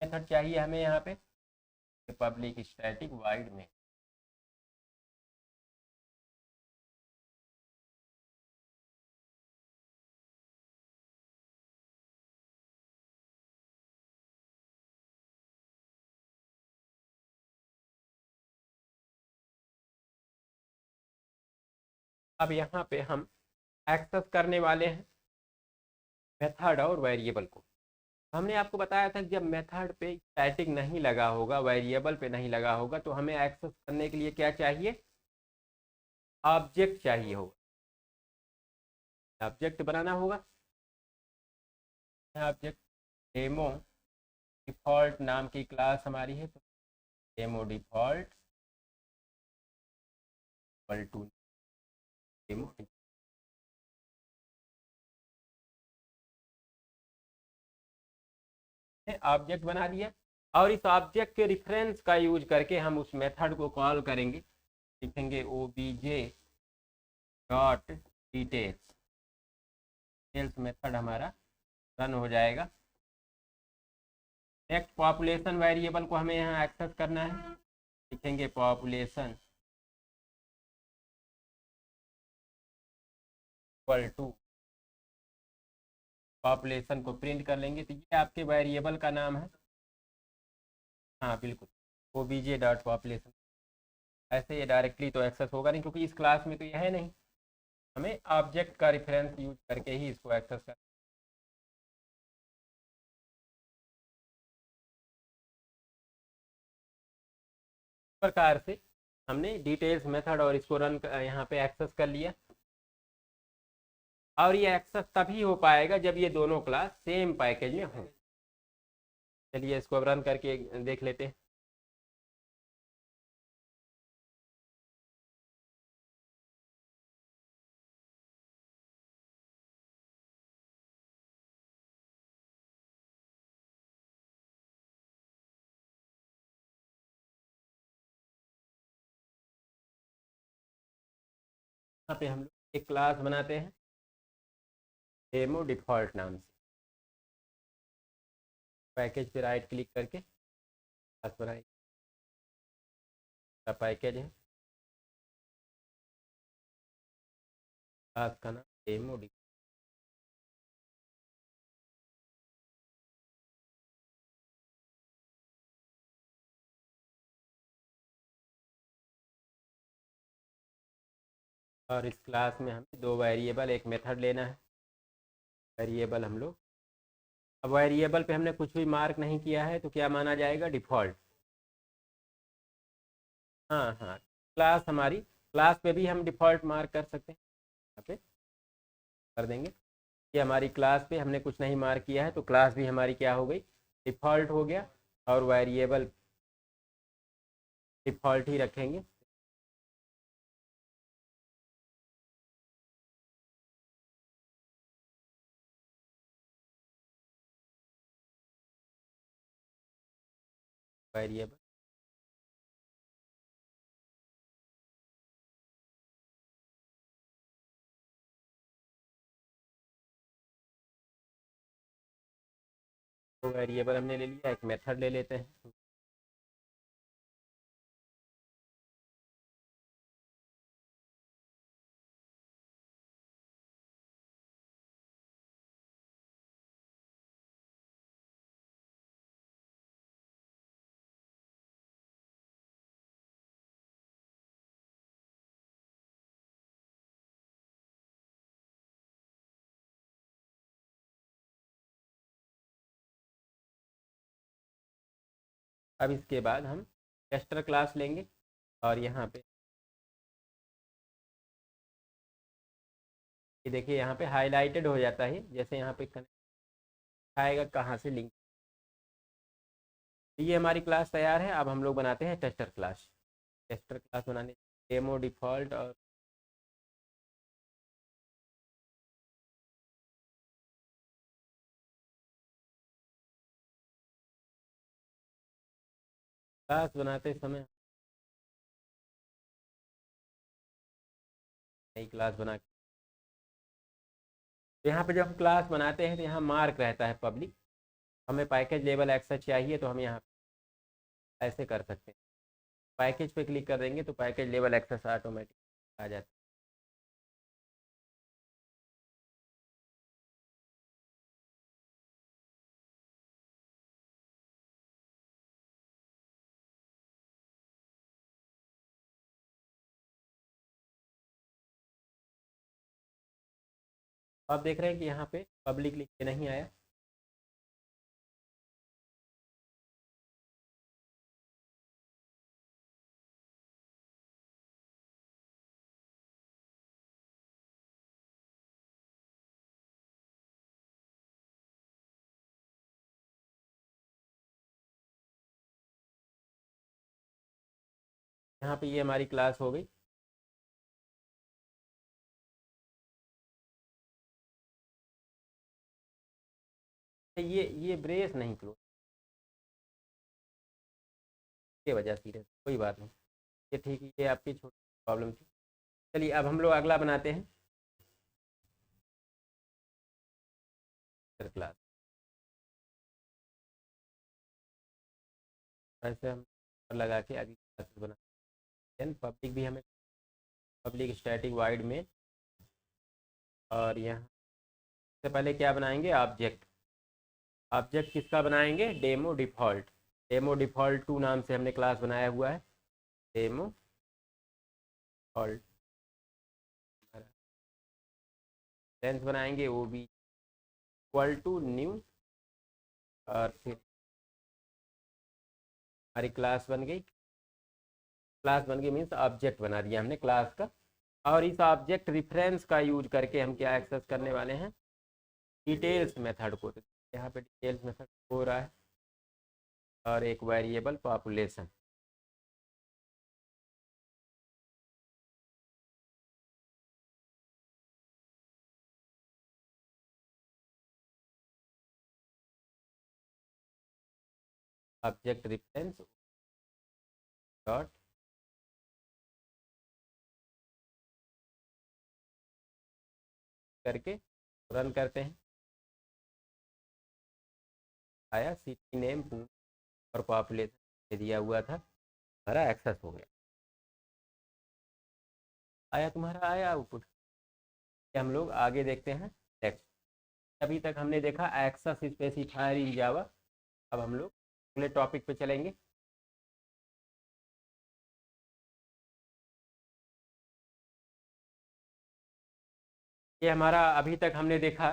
मेथड चाहिए हमें यहाँ पे पब्लिक स्टैटिक वाइड में। अब यहाँ पे हम एक्सेस करने वाले हैं मेथड और वेरिएबल को। हमने आपको बताया था कि जब मेथड पे स्टैटिक नहीं लगा होगा, वेरिएबल पे नहीं लगा होगा, तो हमें एक्सेस करने के लिए क्या चाहिए, ऑब्जेक्ट चाहिए होगा, ऑब्जेक्ट बनाना होगा। ऑब्जेक्ट डेमो डिफॉल्ट नाम की क्लास हमारी है, तो demo default equal to demo. Object बना दिया, और इस ऑब्जेक्ट के रिफरेंस का यूज करके हम उस मेथड को कॉल करेंगे। लिखेंगे obj dot details, details method हमारा रन हो जाएगा। नेक्स्ट पॉपुलेशन वेरिएबल को हमें यहाँ एक्सेस करना है। लिखेंगे पॉपुलेशन इक्वल टू, पॉपुलेशन को प्रिंट कर लेंगे, तो ये आपके वेरिएबल का नाम है। हाँ बिल्कुल, obj डॉट पॉपुलेशन। ऐसे ये डायरेक्टली तो एक्सेस होगा नहीं, क्योंकि इस क्लास में तो यह है नहीं, हमें ऑब्जेक्ट का रेफरेंस यूज करके ही इसको एक्सेस कर। इस प्रकार से हमने डिटेल्स मेथड और इसको रन यहाँ पे एक्सेस कर लिया। और ये एक्सेस तभी हो पाएगा जब ये दोनों क्लास सेम पैकेज में हों। चलिए इसको अब रन करके देख लेते हैं। यहाँ पे हम लोग एक क्लास बनाते हैं डेमो डिफॉल्ट नाम से। पैकेज पे राइट क्लिक करके क्लास बनाएंगे, पैकेज है, क्लास का नाम डेमो। और इस क्लास में हमें दो वेरिएबल एक मेथड लेना है। वेरिएबल हम लोग, अब वेरिएबल पे हमने कुछ भी मार्क नहीं किया है तो क्या माना जाएगा, डिफ़ॉल्ट। हाँ हाँ, क्लास हमारी, क्लास पे भी हम डिफ़ॉल्ट मार्क कर सकते हैं, यहाँ पे कर देंगे। ये हमारी क्लास पे हमने कुछ नहीं मार्क किया है, तो क्लास भी हमारी क्या हो गई, डिफ़ॉल्ट हो गया। और वेरिएबल डिफ़ॉल्ट ही रखेंगे। वेरिएबल तो वेरिएबल हमने ले लिया, एक मेथड ले लेते हैं। अब इसके बाद हम टेस्टर क्लास लेंगे, और यहाँ पे ये देखिए यहाँ पे हाईलाइटेड हो जाता है, जैसे यहाँ पे कनेक्ट आएगा कहाँ से लिंक। ये हमारी क्लास तैयार है। अब हम लोग बनाते हैं टेस्टर क्लास। टेस्टर क्लास बनाने डेमो डिफ़ॉल्ट और क्लास बनाते समय नई क्लास बना के, तो यहाँ पे जब हम क्लास बनाते हैं तो यहाँ मार्क रहता है पब्लिक। हमें पैकेज लेवल एक्सेस चाहिए तो हम यहाँ ऐसे कर सकते हैं, पैकेज पे क्लिक कर देंगे तो पैकेज लेवल एक्सेस ऑटोमेटिक आ जाता है। आप देख रहे हैं कि यहाँ पे पब्लिक लिख के नहीं आया। यहाँ पे ये हमारी क्लास हो गई। ये ब्रेस नहीं क्लोज के वजह सीरियस, कोई बात नहीं, ये ठीक है, ये आपकी छोटी प्रॉब्लम थी। चलिए अब हम लोग अगला बनाते हैं क्लास। ऐसे हम लगा के अगली क्लास बना, देन पब्लिक भी हमें, पब्लिक स्टैटिक वाइड में, और यहाँ से पहले क्या बनाएंगे, ऑब्जेक्ट। ऑब्जेक्ट किसका बनाएंगे, डेमो डिफ़ॉल्ट। डेमो डिफ़ॉल्ट 2 नाम से हमने क्लास बनाया हुआ है, डेमो डिफ़ॉल्ट। लेंथ बनाएंगे वो भी इक्वल टू न्यू, और फिर हमारी क्लास बन गई। क्लास बन गई मीन्स ऑब्जेक्ट बना दिया हमने क्लास का। और इस ऑब्जेक्ट रेफरेंस का यूज करके हम क्या एक्सेस करने वाले हैं, डिटेल्स मेथड को। तो यहाँ पे डिटेल्स मेथड हो रहा है, और एक variable population. Object reference dot करके रन करते हैं। आया सिटी नेम और पॉपुलेशन दिया हुआ था, हमारा एक्सेस हो गया। आया तुम्हारा, आया आउटपुट। हम लोग आगे देखते हैं नेक्स्ट। अभी तक हमने देखा एक्सेस स्पेसिफायर इन जावा। अब हम लोग अगले टॉपिक पे चलेंगे। ये हमारा अभी तक हमने देखा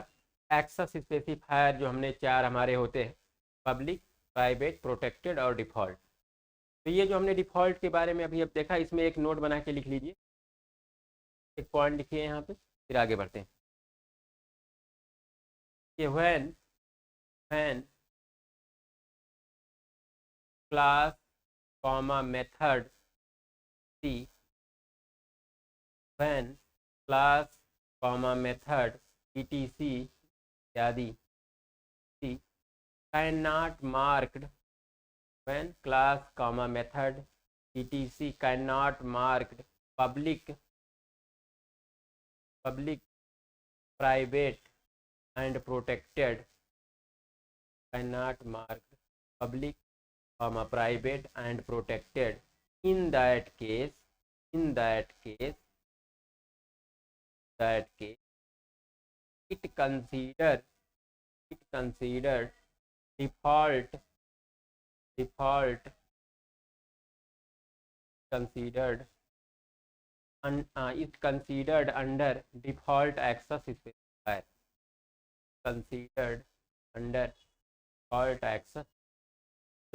एक्सेस स्पेसिफायर, जो हमने 4 हमारे होते हैं, पब्लिक, प्राइवेट, प्रोटेक्टेड और डिफ़ॉल्ट। तो ये जो हमने डिफ़ॉल्ट के बारे में अभी अब देखा, इसमें एक नोट बना के लिख लीजिए, एक पॉइंट लिखिए यहाँ पे, फिर आगे बढ़ते हैं। कि when class comma method C, when class comma method etc इत्यादि C can not marked, when class comma method etc cannot marked public, private and protected, cannot marked public comma private and protected, in that case, in that case it considered default considered is considered under default access specifier, considered under default access।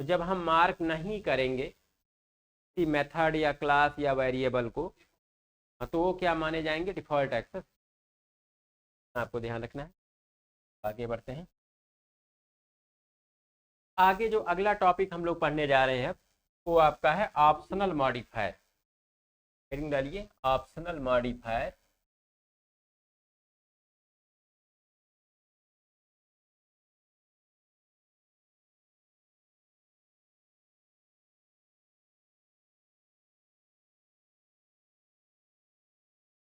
तो जब हम mark नहीं करेंगे किसी method या class या variable को, तो वो क्या माने जाएंगे, डिफ़ॉल्ट एक्सेस। आपको ध्यान रखना है। आगे बढ़ते हैं। आगे जो अगला टॉपिक हम लोग पढ़ने जा रहे हैं वो आपका है ऑप्शनल मॉडिफायर। हेडिंग डालिए, ऑप्शनल मॉडिफायर।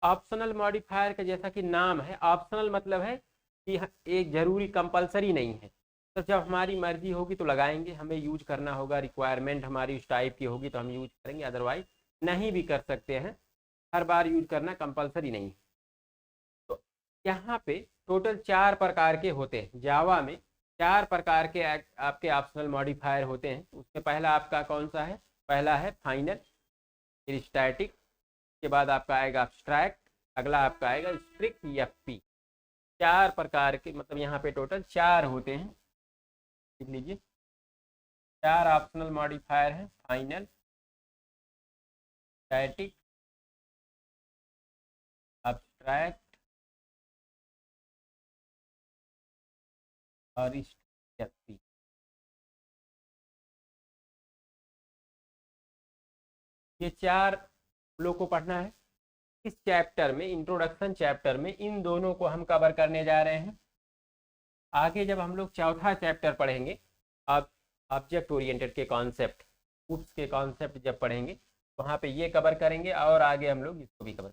ऑप्शनल मॉडिफायर का जैसा कि नाम है, ऑप्शनल मतलब है कि एक जरूरी कंपलसरी नहीं है। तो जब हमारी मर्जी होगी तो लगाएंगे, हमें यूज करना होगा, रिक्वायरमेंट हमारी उस टाइप की होगी तो हम यूज करेंगे, अदरवाइज नहीं भी कर सकते हैं। हर बार यूज करना कंपलसरी नहीं। तो यहाँ पे टोटल 4 प्रकार के होते हैं जावा में। 4 प्रकार के आपके ऑप्शनल मॉडिफायर होते हैं। उसमें पहला आपका कौन सा है, पहला है फाइनल, फिर स्टैटिक, के बाद आपका आएगा अब्स्ट्रैक्ट, अगला आपका आएगा स्ट्रिक्ट एफपी। 4 प्रकार के, मतलब यहाँ पे टोटल 4 होते हैं, लिख लीजिए। 4 ऑप्शनल मॉडिफायर हैं, फाइनल, स्टैटिक, अब्स्ट्रैक्ट और स्ट्रिक्ट एफपी। ये 4 लोग को पढ़ना है। इस चैप्टर में, इंट्रोडक्शन चैप्टर में, इन दोनों को हम कवर करने जा रहे हैं। आगे जब हम लोग चौथा चैप्टर पढ़ेंगे, अब ऑब्जेक्ट ओरिएंटेड के कॉन्सेप्ट, उप्स के कॉन्सेप्ट जब पढ़ेंगे, वहाँ पे ये कवर करेंगे और आगे हम लोग इसको भी कवर,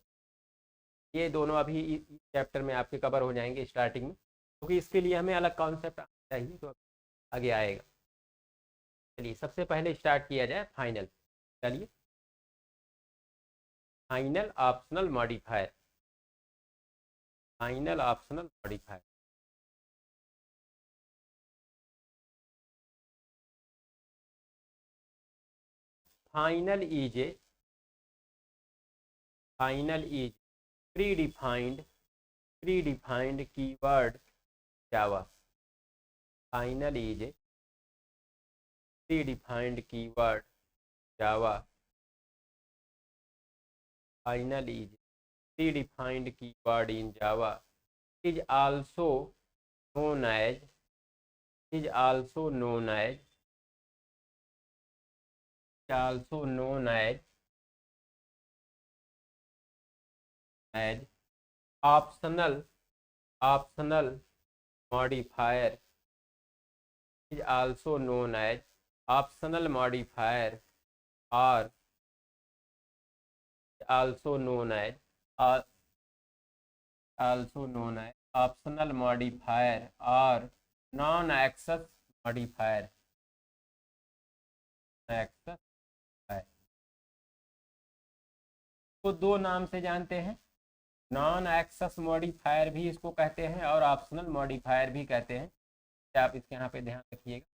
ये दोनों अभी इस चैप्टर में आपके कवर हो जाएंगे स्टार्टिंग में, क्योंकि इसके लिए हमें अलग कॉन्सेप्ट चाहिए, तो आगे आएगा। चलिए सबसे पहले स्टार्ट किया जाए फाइनल। चलिए, final optional modifier, final optional modifier. Final is a, final is predefined keyword Java. Final is a predefined keyword Java. Final is predefined keyword in Java is also known as is also known as optional modifier, is also known as optional modifier, or also known as optional modifier or non-access modifier। तो दो नाम से जानते हैं, non access modifier भी इसको कहते हैं और ऑप्शनल मॉडिफायर भी कहते हैं। आप इसके यहाँ पे ध्यान रखिएगा,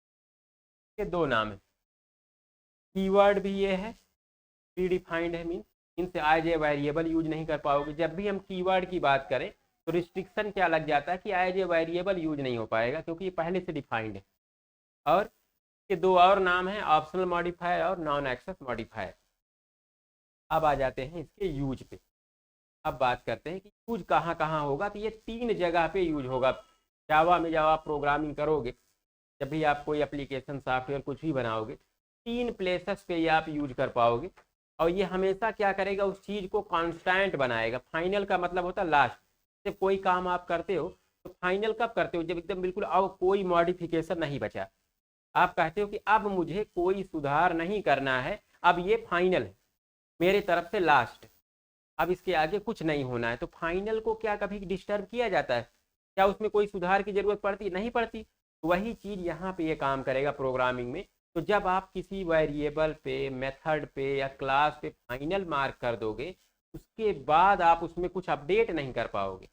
ये दो नाम है। कीवर्ड भी ये है, प्रीडिफाइंड है, मीन इनसे एज ए वेरिएबल यूज नहीं कर पाओगे। जब भी हम कीवर्ड की बात करें तो रिस्ट्रिक्शन क्या लग जाता है कि एज ए वेरिएबल यूज नहीं हो पाएगा, क्योंकि ये पहले से डिफाइंड है। और ये दो और नाम है, ऑप्शनल मॉडिफायर और नॉन एक्सेस मॉडिफायर। अब आ जाते हैं इसके यूज पे। अब बात करते हैं कि यूज कहाँ कहाँ होगा। तो ये 3 जगह पे यूज होगा जावा में। जब आप प्रोग्रामिंग करोगे, जब भी आप कोई एप्लीकेशन सॉफ्टवेयर कुछ भी बनाओगे, 3 प्लेसेस पे ये आप यूज कर पाओगे। और ये हमेशा क्या करेगा, उस चीज़ को कांस्टेंट बनाएगा। फाइनल का मतलब होता है लास्ट। जब कोई काम आप करते हो तो फाइनल कब करते हो, जब एकदम बिल्कुल अब कोई मॉडिफिकेशन नहीं बचा। आप कहते हो कि अब मुझे कोई सुधार नहीं करना है, अब ये फाइनल है मेरे तरफ से, लास्ट, अब इसके आगे कुछ नहीं होना है। तो फाइनल को क्या कभी डिस्टर्ब किया जाता है? क्या उसमें कोई सुधार की जरूरत पड़ती? नहीं पड़ती। तो वही चीज़ यहाँ पे ये काम करेगा प्रोग्रामिंग में। तो जब आप किसी वेरिएबल पे, मेथड पे या क्लास पे फाइनल मार्क कर दोगे, उसके बाद आप उसमें कुछ अपडेट नहीं कर पाओगे।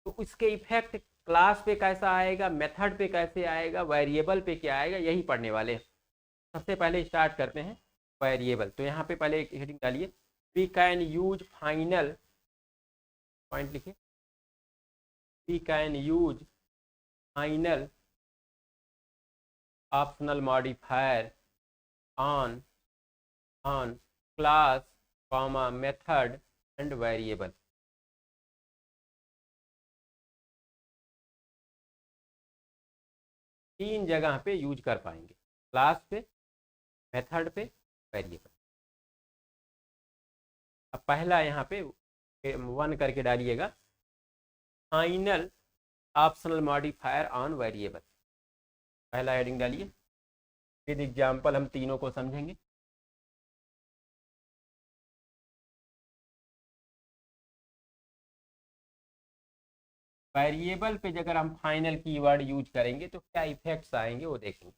तो इसके इफेक्ट क्लास पे कैसा आएगा, मेथड पे कैसे आएगा, वेरिएबल पे क्या आएगा, यही पढ़ने वाले हैं। सबसे पहले स्टार्ट करते हैं वेरिएबल। तो यहाँ पे पहले एक हेडिंग डालिए, we can use final, point लिखिए, we can use final optional modifier on class, method and variable। तीन जगह पे यूज कर पाएंगे, क्लास पे, मेथड पे, वेरिएबल। अब पहला यहाँ पे 1 करके डालिएगा, final optional modifier on variable. पहला हेडिंग डालिए, फिर एग्जाम्पल हम तीनों को समझेंगे। वेरिएबल पे अगर हम फाइनल कीवर्ड यूज करेंगे तो क्या इफेक्ट्स आएंगे वो देखेंगे।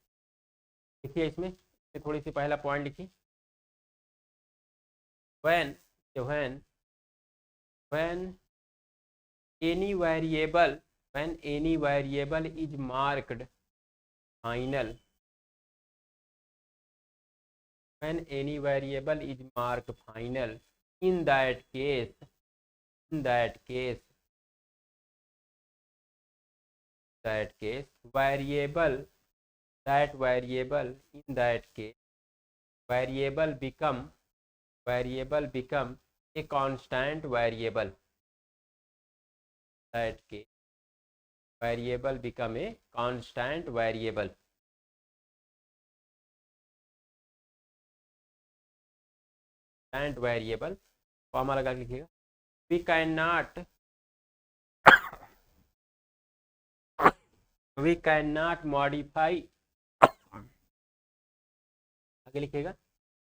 देखिए इसमें थोड़ी सी पहला पॉइंट लिखिए, when any variable is marked final, when any variable is marked final, in that case variable become a constant variable, that case variable become a constant variable। Constant variable, comma लगा के लिखिएगा, we can not modify, आगे लिखिएगा,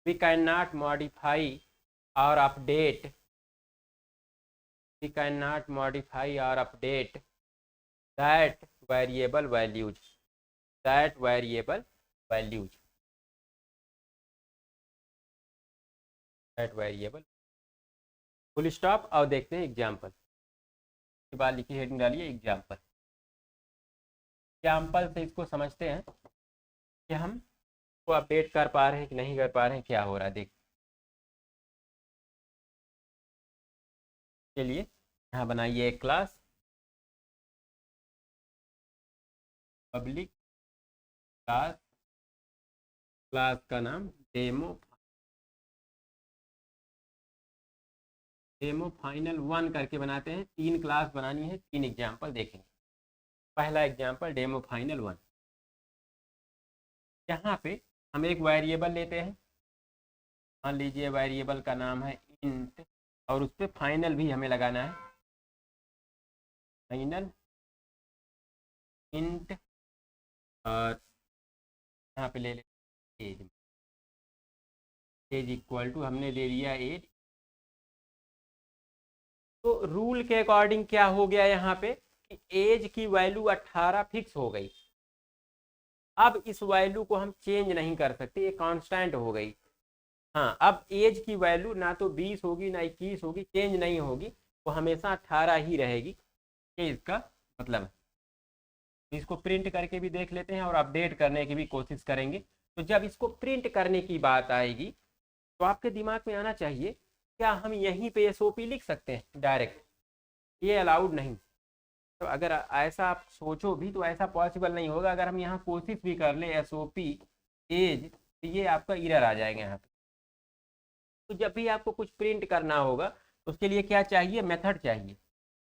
we can not modify और update, we can not modify और update that variable values, that variable values, that variable, full stop. और देखते हैं एग्जाम्पल के बाद लिखिए, हेडिंग डालिए एग्जाम्पल। एग्जाम्पल से इसको समझते हैं कि हम को अपडेट कर पा रहे हैं कि नहीं कर पा रहे हैं, क्या हो रहा है देख के लिए। यहाँ बनाइए एक क्लास, पब्लिक क्लास, क्लास का नाम डेमो फाइनल 1 करके बनाते हैं। 3 क्लास बनानी है, 3 एग्जाम्पल देखेंगे। पहला एग्जाम्पल डेमो फाइनल 1, यहाँ पे हम एक वेरिएबल लेते हैं, मान लीजिए वेरिएबल का नाम है इंट, और उस पर फाइनल भी हमें लगाना है, फाइनल इंट, और यहाँ पे ले लेते एज, एज इक्वल टू हमने दे दिया एज। तो रूल के अकॉर्डिंग क्या हो गया यहाँ पे कि एज की वैल्यू 18 फिक्स हो गई। अब इस वैल्यू को हम चेंज नहीं कर सकते, ये कांस्टेंट हो गई। हाँ, अब एज की वैल्यू ना तो 20 होगी ना 21 होगी, चेंज नहीं होगी, वो हमेशा 18 ही रहेगी, ये इसका मतलब है। इसको प्रिंट करके भी देख लेते हैं और अपडेट करने की भी कोशिश करेंगे। तो जब इसको प्रिंट करने की बात आएगी तो आपके दिमाग में आना चाहिए, क्या हम यहीं पे एसओपी लिख सकते हैं डायरेक्ट? ये अलाउड नहीं। तो अगर ऐसा आप सोचो भी तो ऐसा पॉसिबल नहीं होगा। अगर हम यहाँ कोशिश भी कर ले एसओपी एज, तो ये आपका एरर आ जाएगा यहाँ पे। तो जब भी आपको कुछ प्रिंट करना होगा उसके लिए क्या चाहिए, मेथड चाहिए।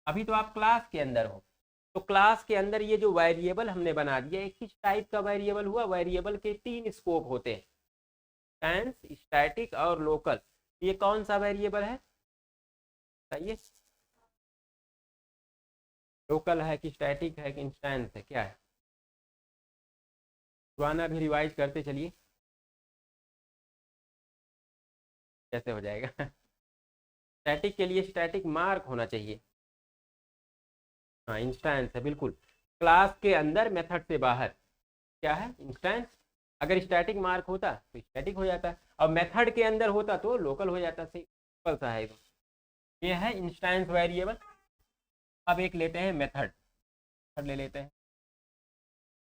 अभी तो आप क्लास के अंदर हो, तो क्लास के अंदर ये जो वेरिएबल हमने बना दिया, एक किस टाइप का वेरिएबल हुआ, वेरिएबल के 3 स्कोप होते हैं, इंस्टेंस, स्टैटिक और लोकल। ये कौन सा वेरिएबल है बताइए, लोकल है कि स्टैटिक है कि इंस्टेंस है, क्या है? पुराना भी रिवाइज करते चलिए, कैसे हो जाएगा। स्टैटिक के लिए स्टैटिक मार्क होना चाहिए। हाँ, इंस्टेंस है बिल्कुल। क्लास के अंदर मेथड से बाहर क्या है, इंस्टेंस। अगर स्टैटिक मार्क होता तो स्टैटिक हो जाता, और मेथड के अंदर होता तो लोकल हो जाता। सिंपल सा है। ये है इंस्टेंस वेरिएबल। अब एक लेते हैं मेथड, मेथड ले लेते हैं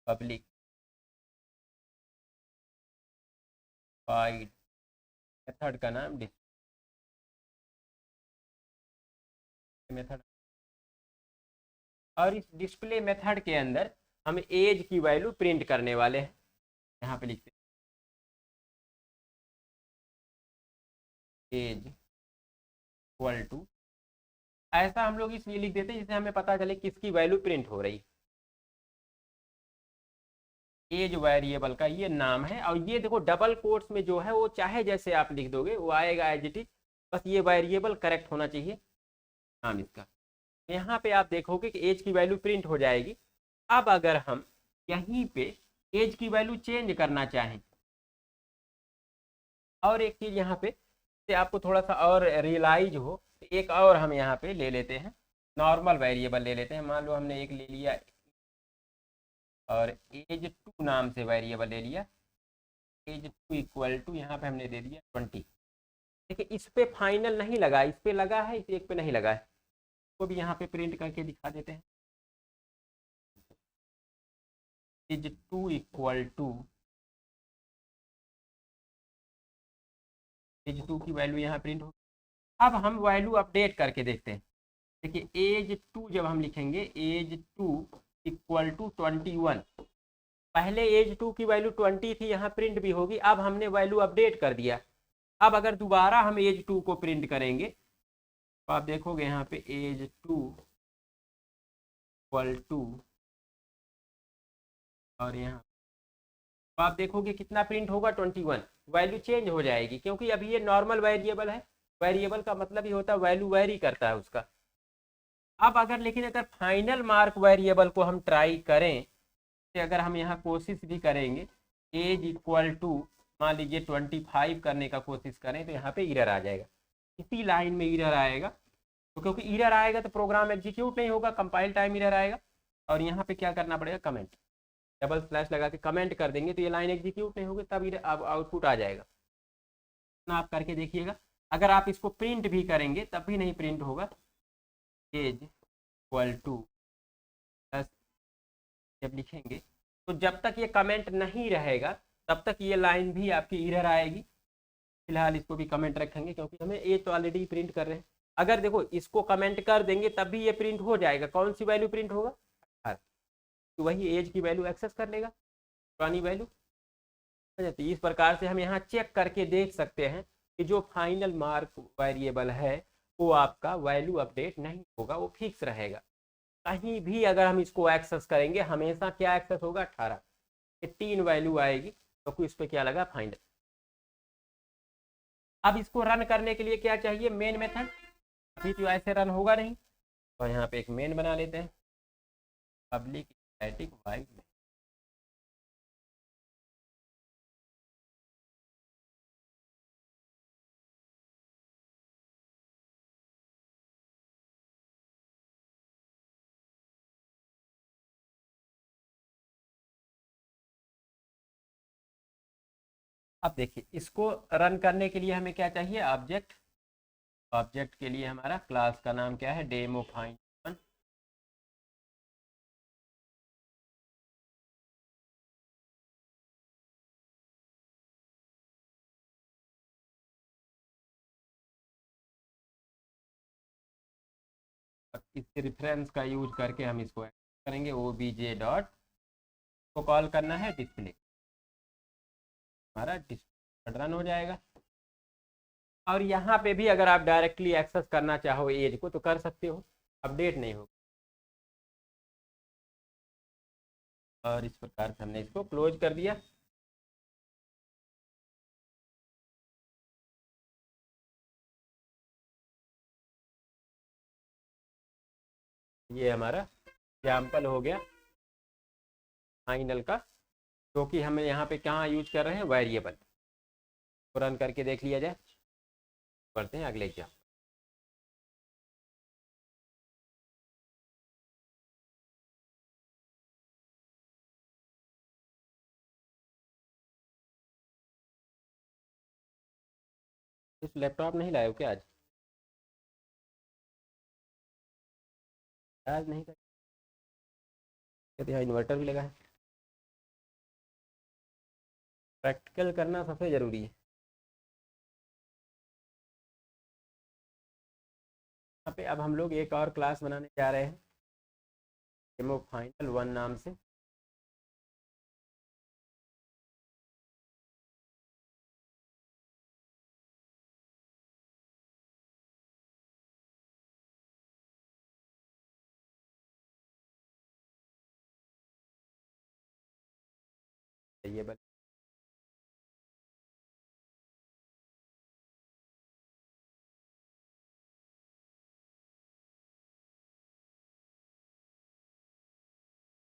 पब्लिक वाइड, मेथड का नाम मेथड, और इस डिस्प्ले मेथड के अंदर हम एज की वैल्यू प्रिंट करने वाले हैं। यहाँ पे लिखते हैं एज इक्वल टू, ऐसा हम लोग इसलिए लिख देते हैं जिससे हमें पता चले किसकी वैल्यू प्रिंट हो रही। एज वेरिएबल का ये नाम है, और ये देखो डबल कोट्स में जो है वो चाहे जैसे आप लिख दोगे वो आएगा एज इट इज, बस ये वेरिएबल करेक्ट होना चाहिए नाम इसका। यहाँ पे आप देखोगे कि एज की वैल्यू प्रिंट हो जाएगी। अब अगर हम यहीं पे एज की वैल्यू चेंज करना चाहें, और एक चीज़ यहाँ पे से आपको थोड़ा सा और रियलाइज हो, एक और हम यहाँ पे ले लेते हैं, नॉर्मल वेरिएबल ले लेते हैं। मान लो हमने एक ले लिया और एज 2 नाम से वेरिएबल ले लिया, एज 2 इक्वल टू यहाँ पे हमने दे दिया 20। देखिए इस पे फाइनल नहीं लगा, इस पे लगा है, इस एक पे नहीं लगा है, वो भी यहाँ पे प्रिंट करके दिखा देते हैं। एज 2 इक्वल टू, एज 2 की वैल्यू यहाँ प्रिंट हो। अब हम वैल्यू अपडेट करके देखते हैं। देखिए एज 2 जब हम लिखेंगे, एज 2 इक्वल टू 21, पहले एज 2 की वैल्यू 20 थी, यहाँ प्रिंट भी होगी। अब हमने वैल्यू अपडेट कर दिया। अब अगर दोबारा हम एज 2 को प्रिंट करेंगे तो आप देखोगे यहाँ पे एज 2 इक्वल टू, और यहाँ तो आप देखोगे कितना प्रिंट होगा 21, वैल्यू चेंज हो जाएगी क्योंकि अभी ये नॉर्मल वेरिएबल है। वेरिएबल का मतलब ही होता है वैल्यू वेरी करता है उसका। अब अगर लेकिन अगर फाइनल मार्क वेरिएबल को हम ट्राई करें, तो अगर हम यहाँ कोशिश भी करेंगे एज इक्वल टू मान लीजिए 25 करने का कोशिश करें, तो यहाँ पे इरर आ जाएगा, इसी लाइन में इरर आएगा। तो क्योंकि इरर आएगा तो प्रोग्राम एग्जीक्यूट नहीं होगा, कंपाइल टाइम इरर आएगा। और यहाँ पे क्या करना पड़ेगा, कमेंट, डबल स्लैश लगा के कमेंट कर देंगे तो ये लाइन एग्जीक्यूट नहीं होगी, तब अब आउटपुट आ जाएगा ना। आप करके देखिएगा, अगर आप इसको प्रिंट भी करेंगे तब भी नहीं प्रिंट होगा। एज इक्वल टू प्लस जब लिखेंगे तो जब तक ये कमेंट नहीं रहेगा तब तक ये लाइन भी आपकी इरर आएगी। फिलहाल इसको भी कमेंट रखेंगे क्योंकि हमें ए तो ऑलरेडी प्रिंट कर रहे हैं। अगर देखो इसको कमेंट कर देंगे तब भी ये प्रिंट हो जाएगा। कौन सी वैल्यू प्रिंट होगा, तो वही एज की वैल्यू एक्सेस कर लेगा, पुरानी वैल्यू। तो इस प्रकार से हम यहाँ चेक करके देख सकते हैं कि जो फाइनल मार्क वेरिएबल है वो आपका वैल्यू अपडेट नहीं होगा, वो फिक्स रहेगा। कहीं भी अगर हम इसको एक्सेस करेंगे हमेशा क्या एक्सेस होगा, 18, 18 वैल्यू आएगी। तो इस पर क्या लगा, फाइंड। अब इसको रन करने के लिए क्या चाहिए, मेन मेथड। अभी तो ऐसे रन होगा नहीं, तो यहाँ पे एक मेन बना लेते हैं, पब्लिक स्टैटिक वाइड। अब देखिए इसको रन करने के लिए हमें क्या चाहिए, ऑब्जेक्ट। ऑब्जेक्ट के लिए हमारा क्लास का नाम क्या है, डेमो फाइंड वन। इस रेफरेंस का यूज करके हम इसको करेंगे, obj डॉट को कॉल करना है डिस्प्ले, हमारा डिस्प्ले रन हो जाएगा। और यहाँ पे भी अगर आप डायरेक्टली एक्सेस करना चाहो एज को तो कर सकते हो, अपडेट नहीं होगा। और इस प्रकार से हमने इसको क्लोज कर दिया। ये हमारा एग्जाम्पल हो गया फाइनल का, क्योंकि हमें यहाँ पे कहाँ यूज कर रहे हैं, वेरिएबल। तो रन करके देख लिया जाए, करते हैं अगले एग्जाम। इस लैपटॉप नहीं लाए हो क्या आज? आज नहीं, कहते यहाँ इन्वर्टर भी लगा है। प्रैक्टिकल करना सबसे ज़रूरी है। यहाँ पे अब हम लोग एक और क्लास बनाने जा रहे हैं, डेमो फाइनल वन नाम से। वेरिएबल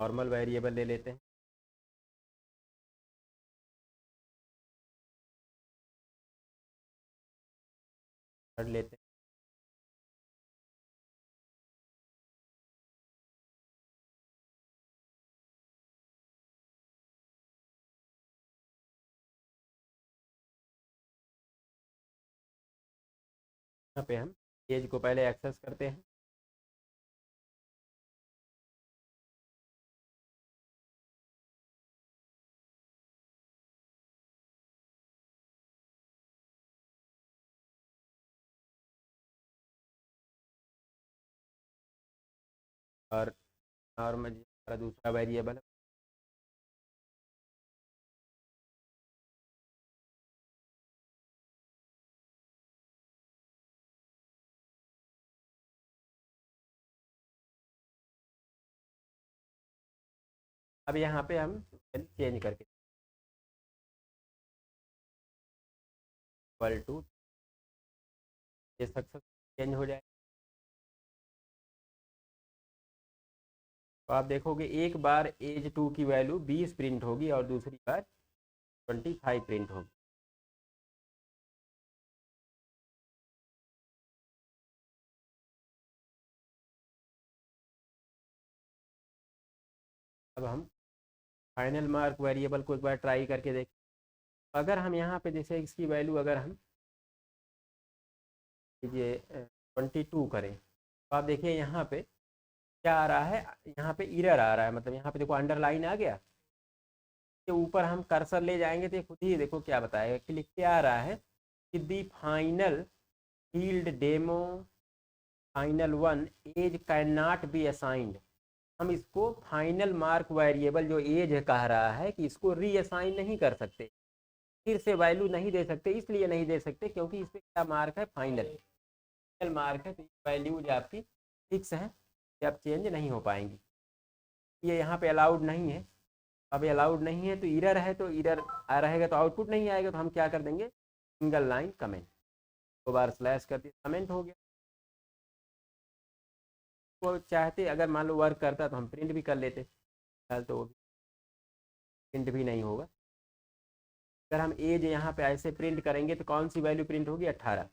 नॉर्मल वेरिएबल ले लेते हैं, कर लेते हैं। यहाँ पे हम एज को पहले एक्सेस करते हैं। और नॉर्मल हमारा दूसरा वेरिएबल है, अब यहाँ पे हम चेंज करके इक्वल टू, ये सक्सेस चेंज हो जाए। तो आप देखोगे एक बार एज 2 की वैल्यू 20 प्रिंट होगी और दूसरी बार 25 प्रिंट होगी। अब हम फाइनल मार्क वेरिएबल को एक बार ट्राई करके देखें। अगर हम यहाँ पे जैसे इसकी वैल्यू अगर हम ये 22 करें, तो आप देखिए यहाँ पे क्या आ रहा है, यहाँ पे इरर आ रहा है, मतलब यहाँ पे देखो अंडरलाइन आ गया। के ऊपर हम कर्सर ले जाएंगे तो ये खुद ही देखो क्या बताएगा कि लिख के आ रहा है कि the final field demo final one as can not be assigned. हम इसको फाइनल मार्क वेरिएबल जो एज है कह रहा है कि इसको रीअसाइन नहीं कर सकते, फिर से वैल्यू नहीं दे सकते। इसलिए नहीं दे सकते क्योंकि इस पर क्या मार्क है, फाइनल मार्क है, तो वैल्यूज आपकी फिक्स है, ये आप चेंज नहीं हो पाएंगी। ये यहाँ पे अलाउड नहीं है। अब अलाउड नहीं है तो इरर है, तो इरर आ रहेगा तो आउटपुट नहीं आएगा, तो हम क्या कर देंगे, सिंगल लाइन कमेंट, दो बार स्लैश कर दिया, कमेंट हो गया। वो चाहते अगर मान लो वर्क करता तो हम प्रिंट भी कर लेते, फिलहाल तो वो प्रिंट भी नहीं होगा। अगर हम एज यहाँ पे ऐसे प्रिंट करेंगे तो कौन सी वैल्यू प्रिंट होगी, 18,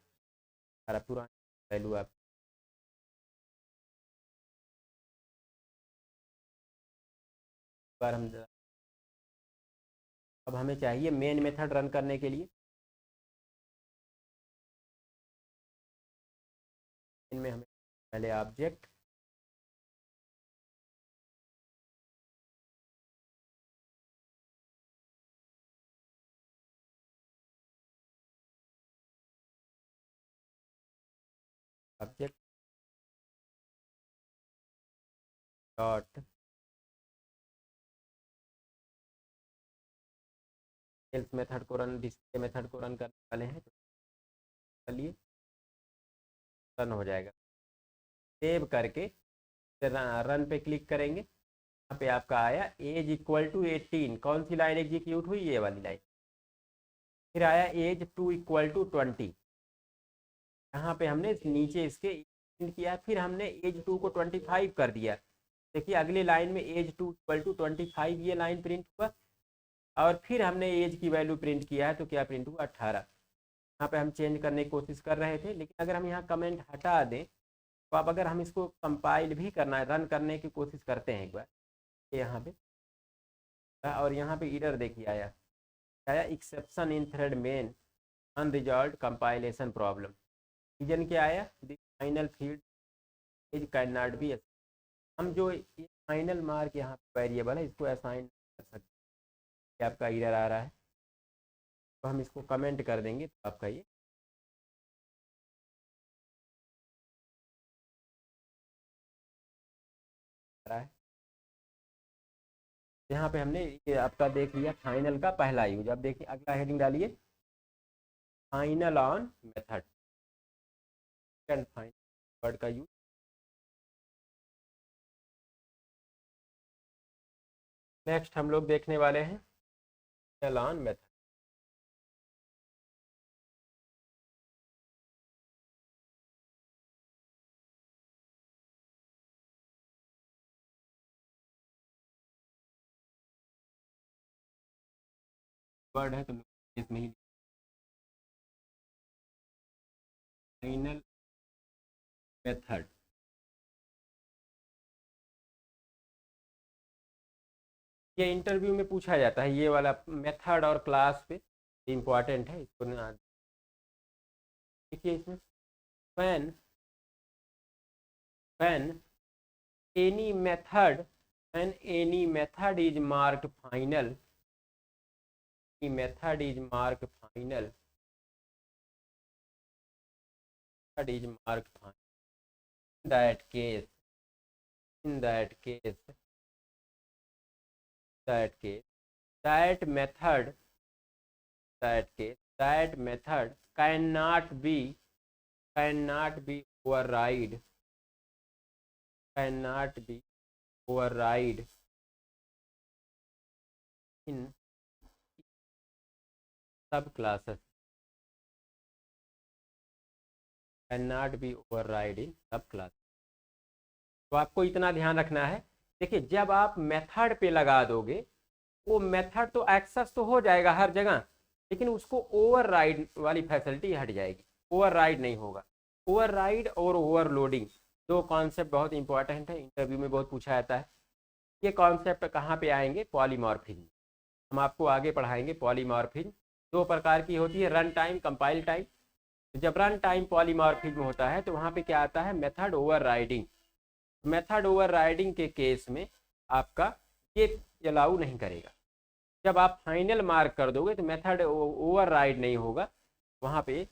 18 पूरा वैल्यू आप। बार हम अब हमें चाहिए मेन मेथड रन करने के लिए, इनमें हमें पहले object, object dot sales method को रन, डिस्प्ले मेथड को रन करने वाले हैं, तो चलिए रन हो जाएगा। सेव करके रन पे क्लिक करेंगे, यहाँ पे आपका आया एज इक्वल टू 18, कौन सी लाइन एग्जीक्यूट हुई, ये वाली लाइन। फिर आया एज 2 इक्वल टू 20, यहाँ पे हमने नीचे इसके प्रिंट किया, फिर हमने एज 2 को 25 कर दिया। देखिए अगली लाइन में एज 2 इक्वल टू 25 ये लाइन प्रिंट हुआ, और फिर हमने एज की वैल्यू प्रिंट किया है, तो क्या प्रिंट हुआ, 18। यहाँ पे हम चेंज करने की कोशिश कर रहे थे, लेकिन अगर हम यहाँ कमेंट हटा दें तो अब अगर हम इसको कंपाइल भी करना है, रन करने की कोशिश करते हैं एक बार, यहाँ पे और यहाँ पे इरर देखिए आया, आया exception in thread main unresolved compilation problem. Reason क्या आया, the final field is can not be. हम जो ये फाइनल मार्क यहाँ पे वेरिएबल है इसको असाइन कर सकते हैं, आपका इरर आ रहा है, तो हम इसको कमेंट कर देंगे तो आपका ये आ रहा है। यहाँ पे हमने ये आपका देख लिया फाइनल का पहला यूज। अब देखिए अगला हेडिंग डालिए, final on method, second final word का यूज। नेक्स्ट हम लोग देखने वाले हैं फाइनल ऑन मेथड। वर्ड है तो इसमें ही फाइनल मेथड। ये इंटरव्यू में पूछा जाता है, ये वाला मेथड और क्लास पे इम्पोर्टेंट है, इसको देखिए इसमें when when any method when any method is marked final, any method is marked final, method is marked final, in that case, in that case, that case, that method, that case, that method cannot be override, cannot be override in sub classes, can not be override in sub class. तो आपको इतना ध्यान रखना है। देखिए जब आप method पे लगा दोगे, वो मेथड तो एक्सेस तो हो जाएगा हर जगह, लेकिन उसको ओवरराइड वाली फैसिलिटी हट जाएगी, ओवरराइड नहीं होगा। ओवरराइड और ओवरलोडिंग दो कॉन्सेप्ट बहुत इंपॉर्टेंट है, इंटरव्यू में बहुत पूछा जाता है। ये कॉन्सेप्ट कहाँ पे आएंगे? पॉलीमॉर्फिज्म। हम आपको आगे पढ़ाएंगे पॉलीमॉर्फिज्म। दो प्रकार की होती है, रन टाइम, कंपाइल टाइम। जब रन टाइम पॉलीमॉर्फिज्म होता है तो वहाँ पे क्या आता है? Method overriding. मेथड ओवरराइडिंग के केस में आपका ये अलाउ नहीं करेगा। जब आप फाइनल मार्क कर दोगे तो मेथड ओवरराइड नहीं होगा वहाँ पे,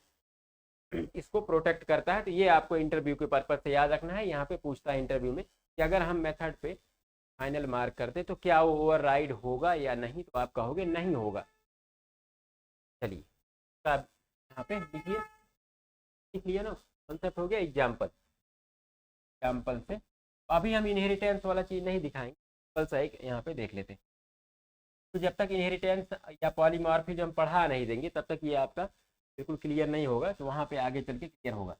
इसको प्रोटेक्ट करता है। तो ये आपको इंटरव्यू के पर्पज से याद रखना है। यहाँ पे पूछता है इंटरव्यू में कि अगर हम मेथड पे फाइनल मार्क करते तो क्या वो ओवरराइड होगा या नहीं, तो आप कहोगे नहीं होगा। चलिए अब यहाँ पे लिखिए, लिख लिया ना, कॉन्सेप्ट हो गया। एग्जाम्पल से अभी हम इनहेरिटेंस वाला चीज़ नहीं दिखाएंगे, बस एक यहाँ पे देख लेते हैं। तो जब तक इनहेरिटेंस या पॉलीमॉर्फिज्म पढ़ा नहीं देंगे तब तक ये आपका बिल्कुल क्लियर नहीं होगा, तो वहाँ पे आगे चल के क्लियर होगा।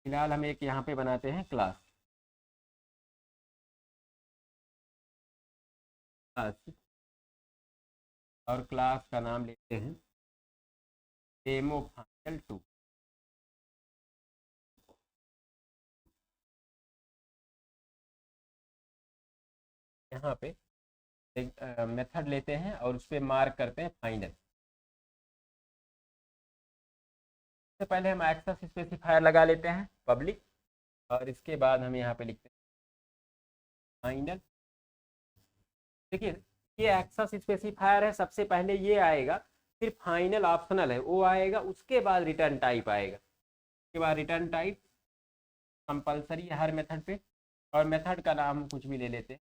फिलहाल हम एक यहाँ पे बनाते हैं क्लास। और क्लास का नाम लेते हैं डेमो फाइनल 2। यहाँ पे एक मेथड लेते हैं और उस पर मार्क करते हैं फाइनल। सबसे पहले हम एक्सेस स्पेसिफायर लगा लेते हैं पब्लिक, और इसके बाद हम यहाँ पे लिखते हैं फाइनल। देखिए ये एक्सेस स्पेसिफायर है, सबसे पहले ये आएगा, फिर फाइनल ऑप्शनल है वो आएगा, उसके बाद रिटर्न टाइप आएगा। उसके बाद रिटर्न टाइप कंपलसरी है हर मेथड पे, और मेथड का नाम हम कुछ भी ले लेते हैं।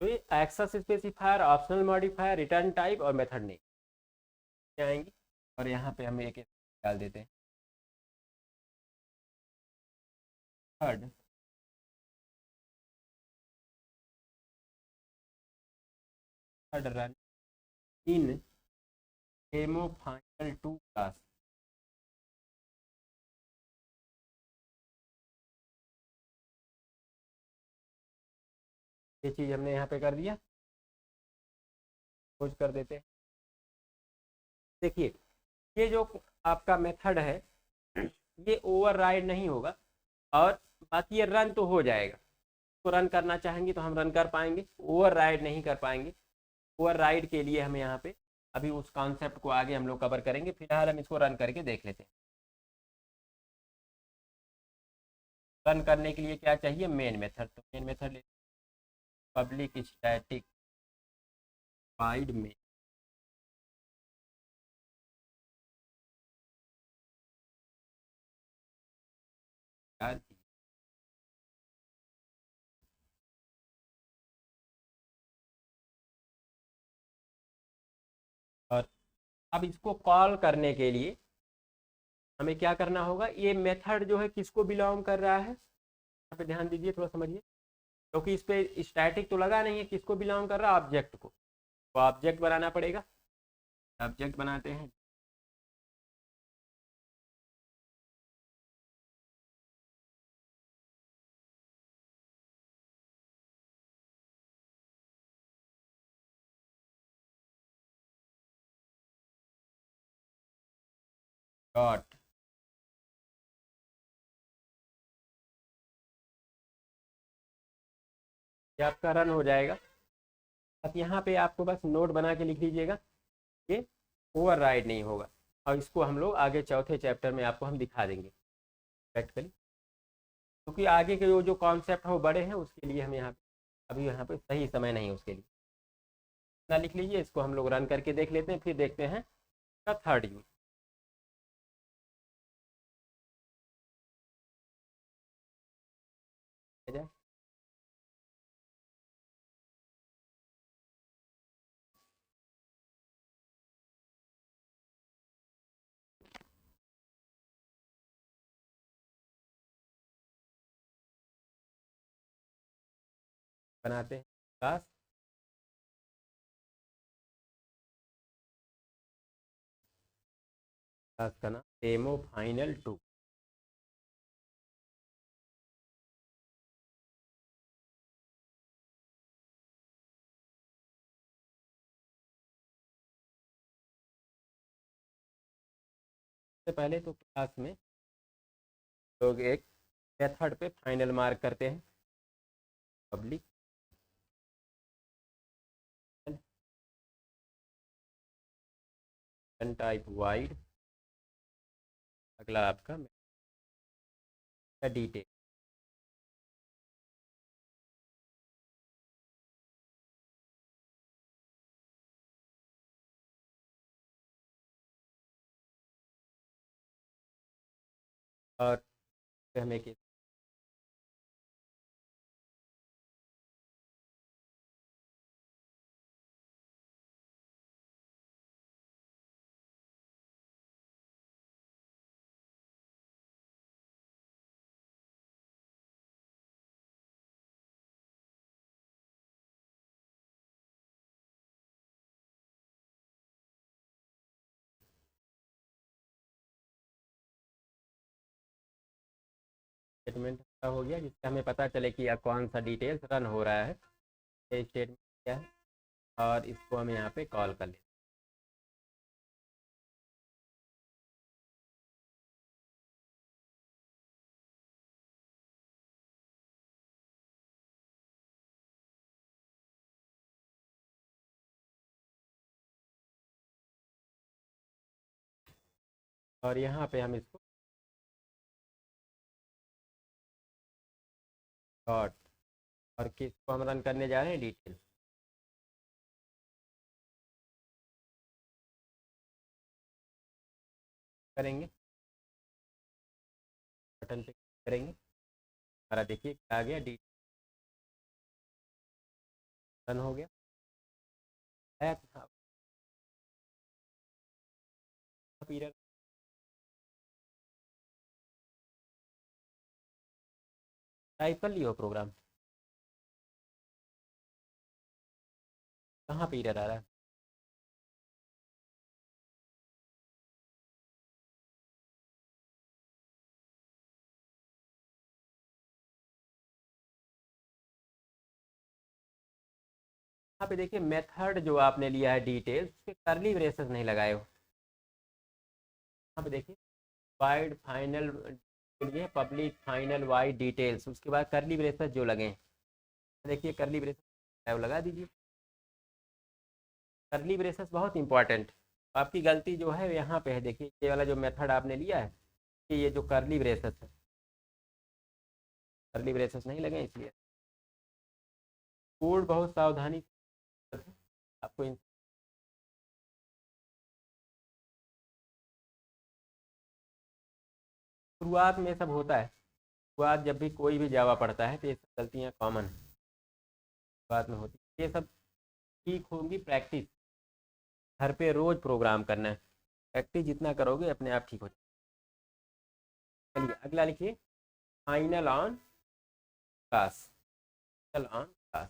तो ये access specifier, optional modifier, return type और मेथड नेम आएंगे। और यहाँ पे हम एक डाल देते हैं third third run in demo final 2 class. ये चीज़ हमने यहाँ पे कर दिया, कुछ कर देते हैं। देखिए ये जो आपका मेथड है ये ओवरराइड नहीं होगा, और बाकी ये रन तो हो जाएगा। तो रन करना चाहेंगे तो हम रन कर पाएंगे, ओवरराइड नहीं कर पाएंगे। ओवरराइड के लिए हम यहाँ पे अभी उस कॉन्सेप्ट को आगे हम लोग कवर करेंगे, फिलहाल हम इसको रन करके देख लेते हैं। रन करने के लिए क्या चाहिए? Main method. तो main method public static void main. और अब इसको कॉल करने के लिए हमें क्या करना होगा? ये मेथड जो है किसको बिलोंग कर रहा है, यहाँ पे ध्यान दीजिए, थोड़ा समझिए। क्योंकि इस पे स्टैटिक तो लगा नहीं है, किसको बिलोंग कर रहा है? ऑब्जेक्ट को। तो ऑब्जेक्ट बनाना पड़ेगा, ऑब्जेक्ट बनाते हैं। डॉट ये आपका रन हो जाएगा। अब यहाँ पे आपको बस नोट बना के लिख लीजिएगा, ये ओवरराइड नहीं होगा। और इसको हम लोग आगे चौथे चैप्टर में आपको हम दिखा देंगे प्रैक्टिकली, क्योंकि आगे के जो कॉन्सेप्ट है वो बड़े हैं, उसके लिए हम यहाँ अभी यहाँ पे सही समय नहीं है उसके लिए। ना लिख लीजिए, इसको हम लोग रन करके देख लेते हैं, फिर देखते हैं का थर्ड यूज। बनाते हैं क्लास क्लास का नाम डेमो फाइनल 2। सबसे पहले तो क्लास में लोग एक मेथड पे फाइनल मार्क करते हैं, पब्लिक टाइप वाइड। अगला आपका डिटेल। और फिर हमें स्टेटमेंट हो गया, जिससे हमें पता चले कि यह कौन सा डिटेल्स रन हो रहा है, ये स्टेटमेंट क्या है। और इसको हम यहाँ पे कॉल कर लेते हैं। और यहाँ पे हम इसको डॉट, और किसको हम रन करने जा रहे हैं, डिटेल करेंगे, बटन पे करेंगे। हमारा देखिए आ गया, डिटेल रन हो गया है। पीरियड टाइप कर लियो प्रोग्राम, कहाँ पीरियड आ रहा है। यहाँ पे देखिए मेथड जो आपने लिया है डिटेल्स पे करली ब्रेसेस नहीं लगाए हो। यहाँ पे देखिए वाइड फाइनल लिए पब्लिक फाइनल वाइड डिटेल्स, उसके बाद करली ब्रेसेस जो लगे हैं, देखिए करली ब्रेसेस लगा दीजिए। करली ब्रेसेस बहुत इंपॉर्टेंट। आपकी गलती जो है यहाँ पे है, देखिए ये वाला जो मेथड आपने लिया है, कि ये जो करली ब्रेसेस है, करली ब्रेसेस नहीं लगे, इसलिए कोड बहुत सावधानी से आपको शुरुआत में सब होता है। शुरुआत जब भी कोई भी जावा पढ़ता है तो ये सब गलतियाँ कॉमन है, शुरुआत में होती है। ये सब ठीक होगी प्रैक्टिस, घर पे रोज प्रोग्राम करना है, प्रैक्टिस जितना करोगे अपने आप ठीक हो जाएगा। चलिए अगला लिखिए, final on class, final on class.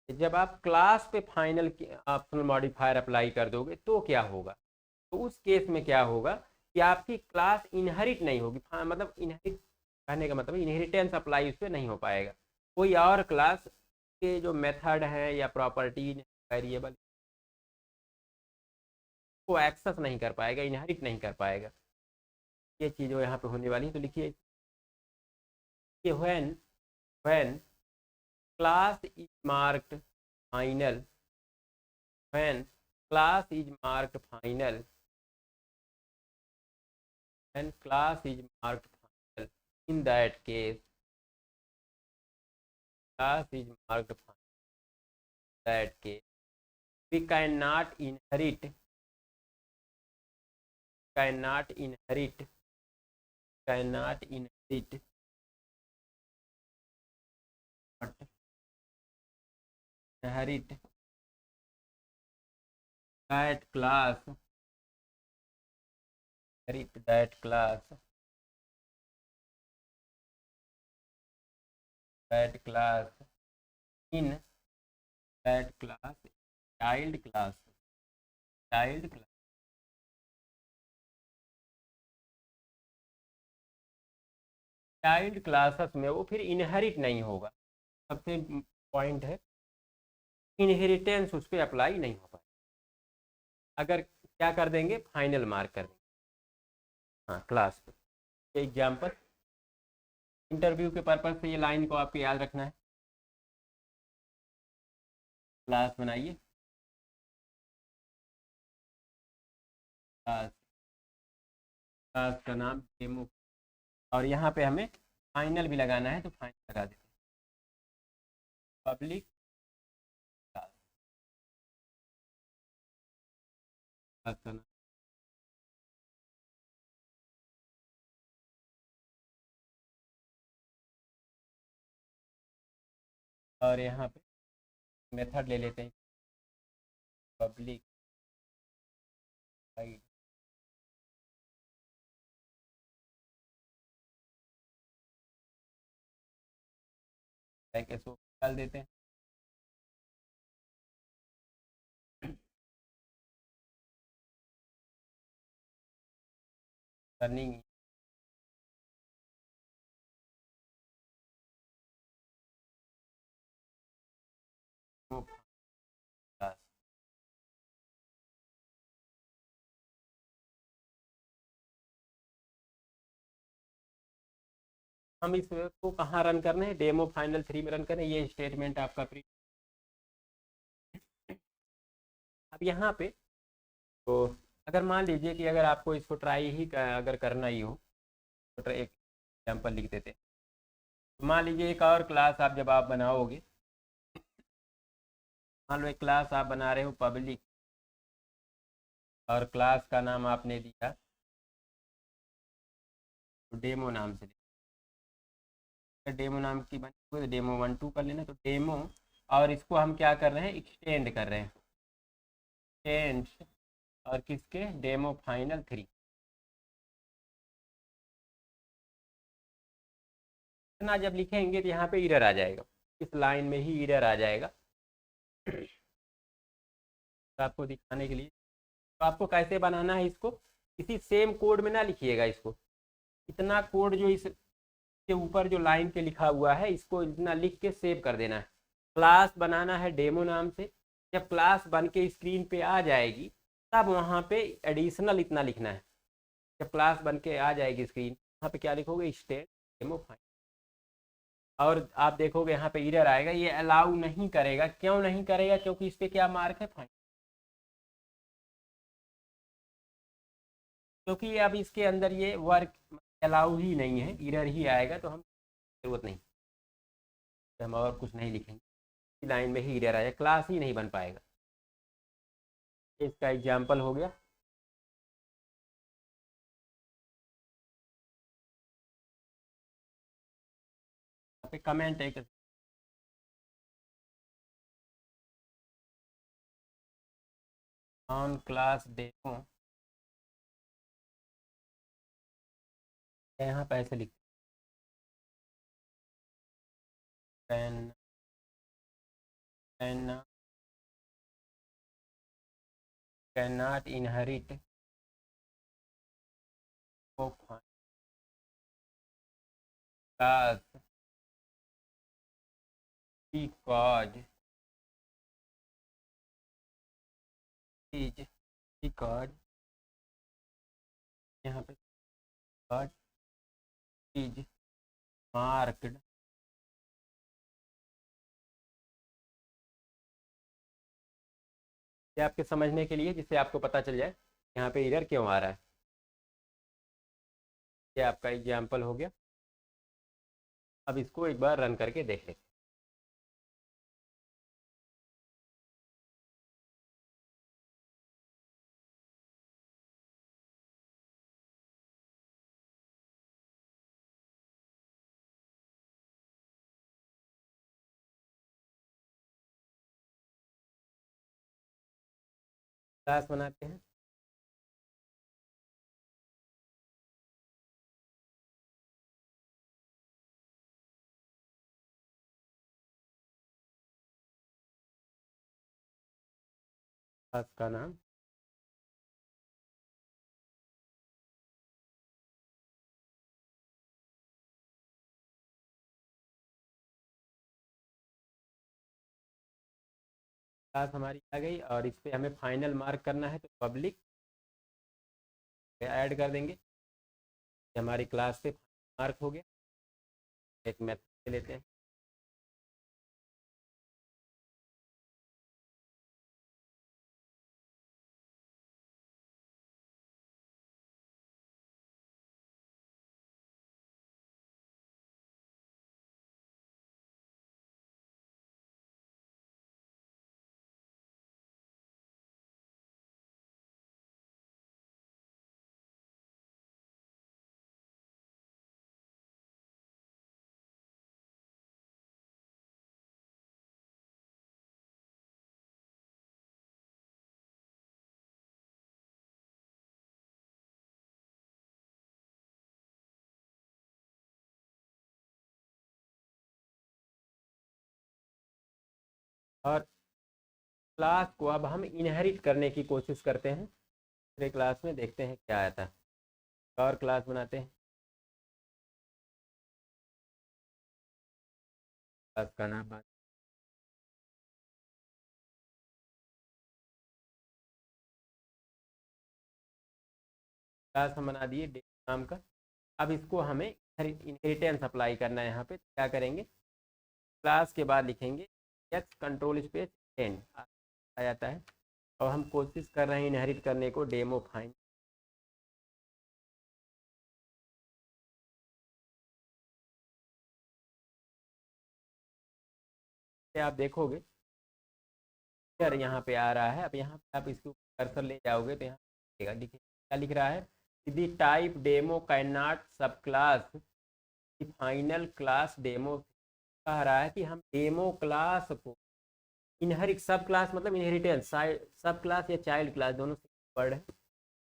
जब आप क्लास पे फाइनल ऑप्शनल मॉडिफायर अप्लाई कर दोगे तो क्या होगा, तो उस केस में क्या होगा कि आपकी क्लास इनहेरिट नहीं होगी। मतलब इनहेरिट कहने का मतलब इनहेरिटेंस अप्लाई उस पर नहीं हो पाएगा। कोई और क्लास के जो मेथड है या प्रॉपर्टीज वेरिएबल को एक्सेस नहीं कर पाएगा, इनहेरिट नहीं कर पाएगा। ये चीज़ यहाँ पे होने वाली है। तो लिखिए कि when class is marked final, when class is marked final, when class is marked final, in that case class is marked final, that case we cannot inherit inherit that class, inherit that class, that class in that class, child class, child class, child classes में वो फिर inherit नहीं होगा। सबसे point है, inheritance उस पर apply नहीं हो पाए। अगर क्या कर देंगे, फाइनल मार्क कर देंगे। हाँ, क्लास पे एग्जाम्पल, इंटरव्यू के पर्पज से ये लाइन को आपको याद रखना है। क्लास बनाइए, क्लास, क्लास का नाम डेमो, और यहाँ पे हमें फाइनल भी लगाना है तो फाइनल लगा देते हैं, पब्लिक क्लास, क्लास का नाम। और यहाँ पे मेथड ले लेते हैं, पब्लिक आईडी, इसको डाल देते हैं। रनिंग क्लास, हम इसको कहाँ रन करने हैं, डेमो फाइनल 3 में रन करें। ये स्टेटमेंट आपका प्री। अब यहाँ पे तो अगर मान लीजिए कि अगर आपको इसको ट्राई ही अगर करना ही हो तो एक एग्जाम्पल लिख देते हैं। तो मान लीजिए एक और क्लास आप जब आप बनाओगे, मान लो एक क्लास आप बना रहे हो पब्लिक, और क्लास का नाम आपने दिया तो डेमो नाम से, डेमो नाम की बनी तो डेमो 1 2 कर लेना। तो डेमो, और इसको हम क्या कर रहे हैं, एक्सटेंड कर रहे हैं, एक्सटेंड, और किसके, डेमो फाइनल 3 ना। जब लिखेंगे तो यहाँ पे इरर आ जाएगा, इस लाइन में ही इरर आ जाएगा। तो आपको दिखाने के लिए, तो आपको कैसे बनाना है इसको, इसी सेम कोड में ना लिखिएगा इसको, इतना कोड जो इस के ऊपर जो लाइन पे लिखा हुआ है इसको इतना लिख के सेव कर देना है। क्लास बनाना है डेमो नाम से, जब क्लास बन के स्क्रीन पे आ जाएगी तब वहाँ पे एडिशनल इतना लिखना है। जब क्लास बन के आ जाएगी स्क्रीन, वहाँ पे क्या लिखोगे, स्टेट डेमो फाइन। और आप देखोगे यहाँ पे इरर आएगा, ये अलाउ नहीं करेगा। क्यों नहीं करेगा, क्योंकि इस पे क्या मार्क है, फाइन। क्योंकि अब इसके अंदर ये वर्क अलाउ ही नहीं है, इरर ही आएगा, तो हम जरूरत नहीं, तो हम और कुछ नहीं लिखेंगे, लाइन में ही इरर आएगा, क्लास ही नहीं बन पाएगा। इसका एग्जाम्पल हो गया। यहाँ पे कमेंट एक, ऑन क्लास डेमो, यहाँ पे ऐसे लिख, can can can not inherit class because is because, यहाँ पे because is marked, ये आपके समझने के लिए, जिससे आपको पता चल जाए यहाँ पे एरर क्यों आ रहा है। ये आपका एग्जाम्पल हो गया। अब इसको एक बार रन करके देख लेते हैं। क्लास बनाते हैं। क्लास का नाम क्लास हमारी आ गई, और इस पे हमें फाइनल मार्क करना है तो पब्लिक ऐड कर देंगे। ये हमारी क्लास पे मार्क हो गया। एक मैथड लेते हैं। और क्लास को अब हम इनहेरिट करने की कोशिश करते हैं। दूसरे क्लास में देखते हैं क्या आता है। और क्लास बनाते हैं। क्लास का नाम क्लास हम बना दिए डे नाम का। अब इसको हमें इनहेरिटेंस अप्लाई करना है। यहाँ पे क्या करेंगे, क्लास के बाद लिखेंगे एक्स कंट्रोल स्पेस एंड आ जाता है। और हम कोशिश कर रहे हैं इनहेरिट करने को डेमो फाइन। आप देखोगे सर यहाँ पे आ रहा है। अब यहाँ पे आप इसके ऊपर कर्सर ले जाओगे तो यहाँ लिखेगा, देखिए क्या लिख रहा है, दी टाइप डेमो कैन नॉट सब क्लास फाइनल क्लास डेमो। कह रहा है कि हम डेमो क्लास को इनहेरिट, सब क्लास मतलब इनहेरिटेंस, सब क्लास या चाइल्ड क्लास दोनों से वर्ड है,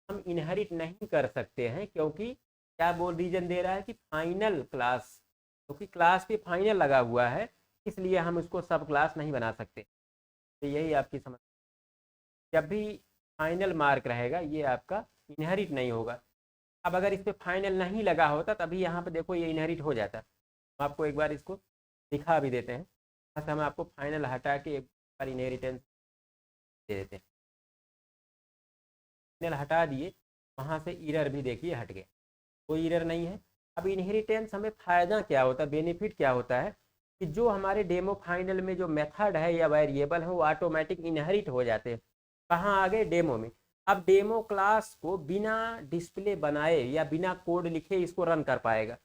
हम इनहेरिट नहीं कर सकते हैं। क्योंकि क्या बोल रीजन दे रहा है कि फाइनल क्लास, क्योंकि क्लास पे फाइनल लगा हुआ है, इसलिए हम उसको सब क्लास नहीं बना सकते। तो यही आपकी समस्या। जब भी फाइनल मार्क रहेगा ये आपका इनहेरिट नहीं होगा। अब अगर इस पर फाइनल नहीं लगा होता तभी यहाँ पे देखो ये इनहेरिट हो जाता। हम आपको एक बार इसको दिखा भी देते हैं। यहाँ से हम आपको फाइनल हटा के एक बार इनहेरिटेंस दे देते हैं। फाइनल हटा दिए, वहाँ से इरर भी देखिए हट गया, कोई इरर नहीं है। अब इनहेरिटेंस हमें फ़ायदा क्या होता है, बेनिफिट क्या होता है कि जो हमारे डेमो फाइनल में जो मेथड है या वेरिएबल है वो ऑटोमेटिक इनहेरिट हो जाते हैं। कहाँ आ गए, डेमो में। अब डेमो क्लास को बिना डिस्प्ले बनाए या बिना कोड लिखे इसको रन कर पाएगा।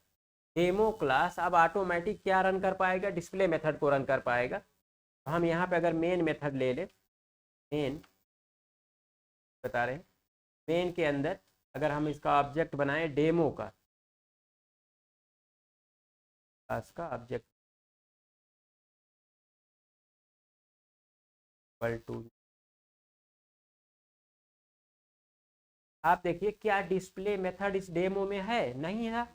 डेमो क्लास अब ऑटोमेटिक क्या रन कर पाएगा, डिस्प्ले मेथड को रन कर पाएगा। तो हम यहाँ पे अगर मेन मेथड ले लें, मेन बता रहे हैं, मेन के अंदर अगर हम इसका ऑब्जेक्ट बनाएं डेमो का, क्लास का ऑब्जेक्ट इक्वल टू, आप देखिए क्या डिस्प्ले मेथड इस डेमो में है, नहीं है।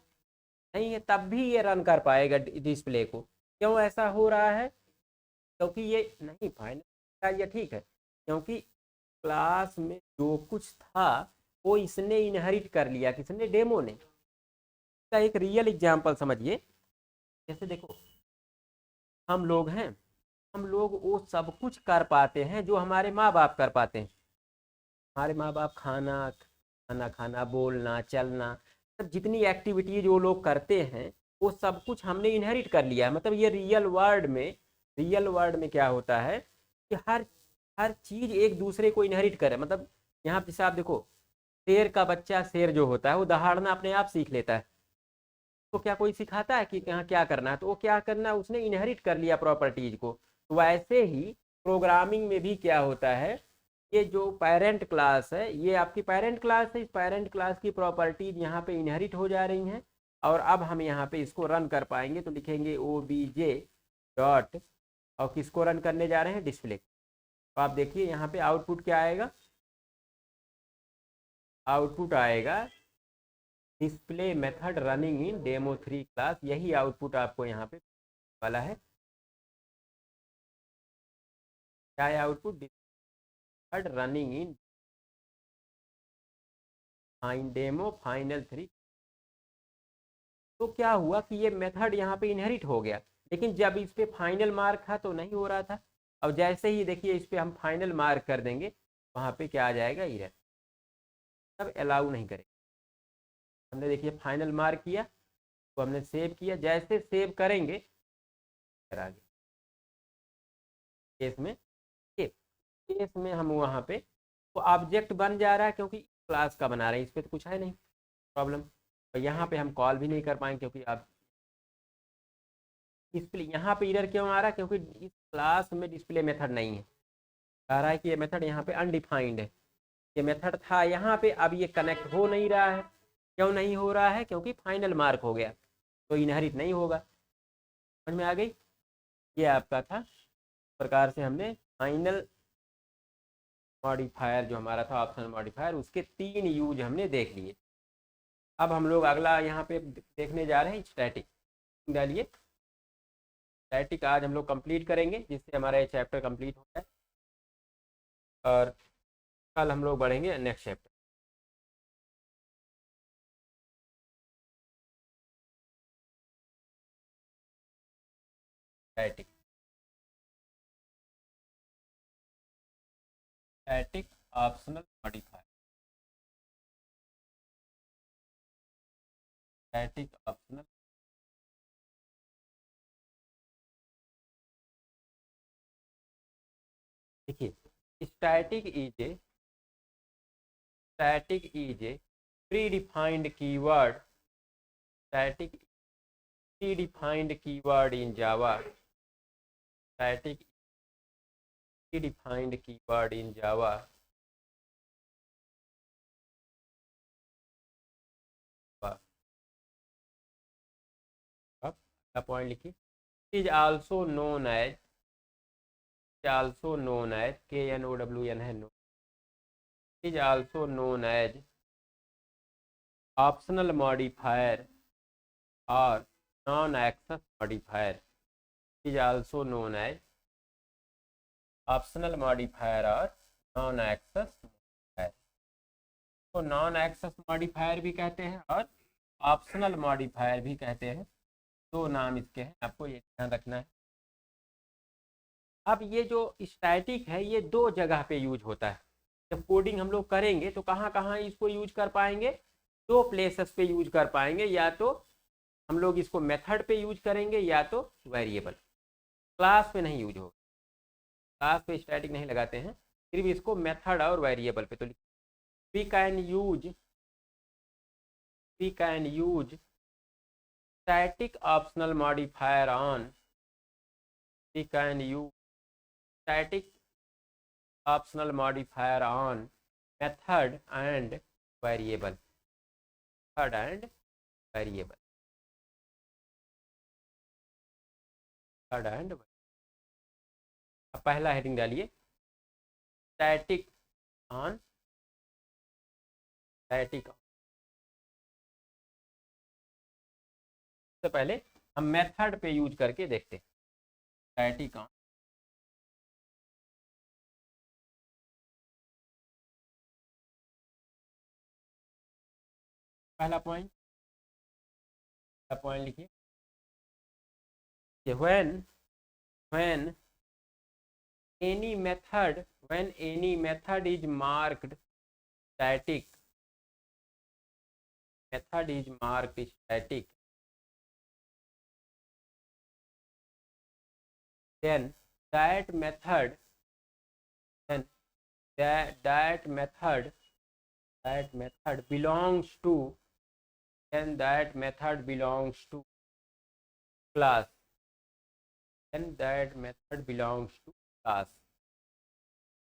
नहीं है तब भी ये रन कर पाएगा डिस्प्ले को। क्यों ऐसा हो रहा है, क्योंकि ये नहीं फाइनल, ये ठीक है क्योंकि क्लास में जो कुछ था वो इसने इनहेरिट कर लिया, किसने, डेमो ने। इसका एक रियल एग्जांपल समझिए। जैसे देखो हम लोग हैं, हम लोग वो सब कुछ कर पाते हैं जो हमारे माँ बाप कर पाते हैं। हमारे माँ बाप खाना खाना खाना, बोलना, चलना, सब जितनी एक्टिविटीज वो लोग करते हैं वो सब कुछ हमने इनहेरिट कर लिया है। मतलब ये रियल वर्ल्ड में क्या होता है कि हर हर चीज एक दूसरे को इनहेरिट करे। मतलब यहाँ पे जैसे आप देखो, शेर का बच्चा शेर जो होता है वो दहाड़ना अपने आप सीख लेता है। तो क्या कोई सिखाता है कि यहाँ क्या करना है, तो वो क्या करना है उसने इनहेरिट कर लिया प्रॉपर्टीज को। तो वैसे ही प्रोग्रामिंग में भी क्या होता है, ये जो पेरेंट क्लास है ये आपकी पेरेंट क्लास है, इस पेरेंट क्लास की प्रॉपर्टीज यहाँ पे इनहेरिट हो जा रही हैं। और अब हम यहाँ पे इसको रन कर पाएंगे तो लिखेंगे obj डॉट, और किसको रन करने जा रहे हैं, डिस्प्ले। तो आप देखिए यहाँ पे आउटपुट क्या आएगा, आउटपुट आएगा display method running in demo 3 class, यही आउटपुट आपको यहाँ पे वाला है। क्या है output? Method running in demo final 3। तो क्या हुआ कि ये मेथड यहाँ पे इनहेरिट हो गया, लेकिन जब इस पे फाइनल मार्क था तो नहीं हो रहा था। अब जैसे ही देखिए इस पे हम फाइनल मार्क कर देंगे, वहाँ पे क्या आ जाएगा? एरर। तब अलाउ नहीं करेगा। हमने देखिए फाइनल मार्क किया तो हमने सेव किया, जैसे सेव करेंगे आगे केस में केस में हम वहाँ पे तो ऑब्जेक्ट बन जा रहा है, क्योंकि क्लास का बना रहे हैं, इस पर तो कुछ है नहीं प्रॉब्लम। और यहाँ पे हम कॉल भी नहीं कर पाएंगे, क्योंकि आप डिस्प्ले यहाँ पे एरर क्यों आ रहा है? क्योंकि इस क्लास में डिस्प्ले मेथड नहीं है। कह रहा है कि ये मेथड यहाँ पे अनडिफाइंड है। ये मेथड था यहाँ पे, अब ये कनेक्ट हो नहीं रहा है। क्यों नहीं हो रहा है? क्योंकि फाइनल मार्क हो गया, तो इनहेरिट नहीं होगा। समझ में आ गई? ये आपका था, इस प्रकार से हमने फाइनल मॉडिफायर जो हमारा था ऑप्शनल मॉडिफायर, उसके 3 यूज हमने देख लिए। अब हम लोग अगला यहाँ पे देखने जा रहे हैं स्टैटिक। डालिए स्टैटिक आज हम लोग कंप्लीट करेंगे, जिससे हमारा ये चैप्टर कंप्लीट हो जाए, और कल हम लोग बढ़ेंगे next chapter. Static static optional modifier. Static optional, देखिए static is a predefined keyword. Static predefined keyword in Java. Static predefined keyword in Java. अब अगला पॉइंट लिखिए, is also known as, KNOWN है, no, is also known as optional modifier और non access modifier. Is also known as optional modifier और non access modifier. तो non access modifier भी कहते हैं और ऑप्शनल मॉडिफायर भी कहते हैं, दो नाम इसके हैं, आपको ये ध्यान रखना है। अब ये जो स्टैटिक है ये दो जगह पे यूज होता है। जब कोडिंग हम लोग करेंगे तो कहाँ कहाँ इसको यूज कर पाएंगे? दो प्लेसेस पे यूज कर पाएंगे, या तो हम लोग इसको मेथड पे यूज करेंगे या तो वेरिएबल। क्लास पे नहीं यूज होगा, क्लास पे स्टैटिक नहीं लगाते हैं, सिर्फ इसको मेथड और वेरिएबल पे। तो we can use static optional modifier on, we can use static optional modifier on method and variable, method and variable, method and variable। अब पहला हेडिंग डालिए, स्टैटिक ऑन, स्टैटिक। सबसे पहले हम मेथड पे यूज करके देखते हैं, स्टैटिक ऑन। पहला पॉइंट लिखिए, when any method is marked static, then that method then that method belongs to, class, class।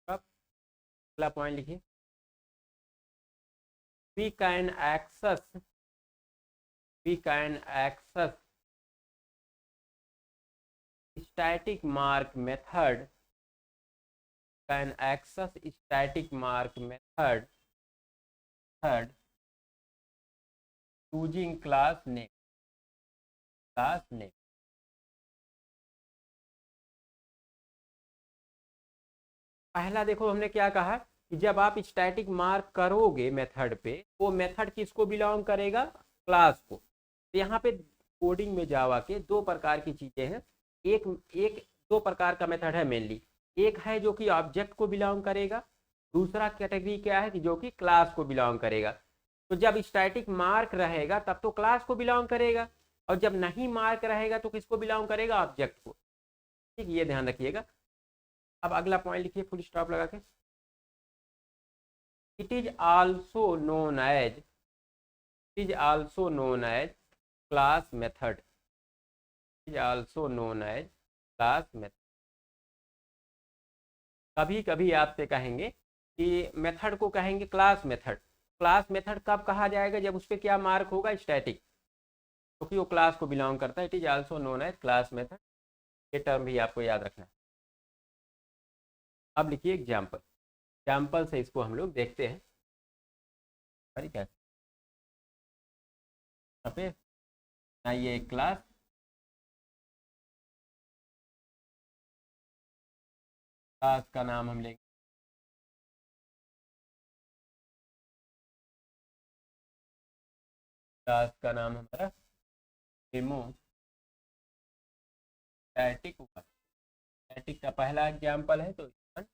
अब अगला पॉइंट लिखिए, we can access static mark method, method using class name. पहला देखो हमने क्या कहा कि जब आप स्टैटिक मार्क करोगे मेथड पे, वो मेथड किसको बिलोंग करेगा? क्लास को। तो यहाँ पे कोडिंग में जावा के दो प्रकार की चीजें हैं। एक एक दो प्रकार का मेथड है मेनली। एक है जो कि ऑब्जेक्ट को बिलोंग करेगा, दूसरा कैटेगरी क्या है कि जो कि क्लास को बिलोंग करेगा। तो जब स्टैटिक मार्क रहेगा तब तो क्लास को बिलोंग करेगा, और जब नहीं मार्क रहेगा तो किसको बिलोंग करेगा? ऑब्जेक्ट को। ठीक, ये ध्यान रखिएगा। अब अगला पॉइंट लिखिए फुल स्टॉप लगा के। it is also known as it is also known as class method it is also known as class method। कभी कभी आपसे कहेंगे कि मेथड को कहेंगे क्लास मेथड। क्लास मेथड कब कहा जाएगा? जब उस पर क्या मार्क होगा? स्टैटिक, क्योंकि वो क्लास को बिलोंग करता है। It is also known as class method. ये टर्म भी आपको याद रखना है। अब लिखिए एग्जाम्पल। एग्जाम्पल से इसको हम लोग देखते हैं। ठीक है, यहाँ पे ये एक क्लास, क्लास का नाम हम लेंगे, क्लास का नाम हमारा डेमो स्टैटिक वन। स्टैटिक का पहला एग्जाम्पल है तो वन।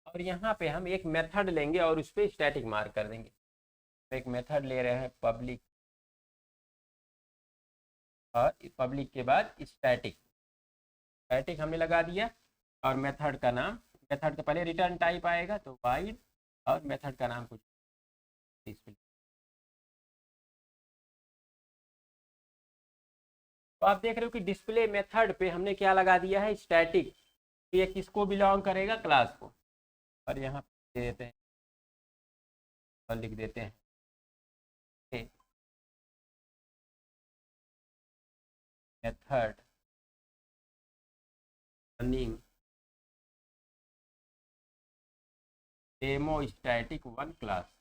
और यहाँ पे हम एक मेथड लेंगे और उस पर स्टैटिक मार्क कर देंगे। तो एक मेथड ले रहे हैं पब्लिक, और पब्लिक के बाद स्टैटिक। स्टैटिक हमने लगा दिया, और मेथड का नाम, मेथड के पहले रिटर्न टाइप आएगा तो वाइड, और मेथड का नाम कुछ डिस्प्ले। तो आप देख रहे हो कि डिस्प्ले मेथड पे हमने क्या लगा दिया है? स्टैटिक। ये किसको बिलोंग करेगा? क्लास को। और यहाँ पे दे देते हैं और लिख देते हैं method running demo static one class.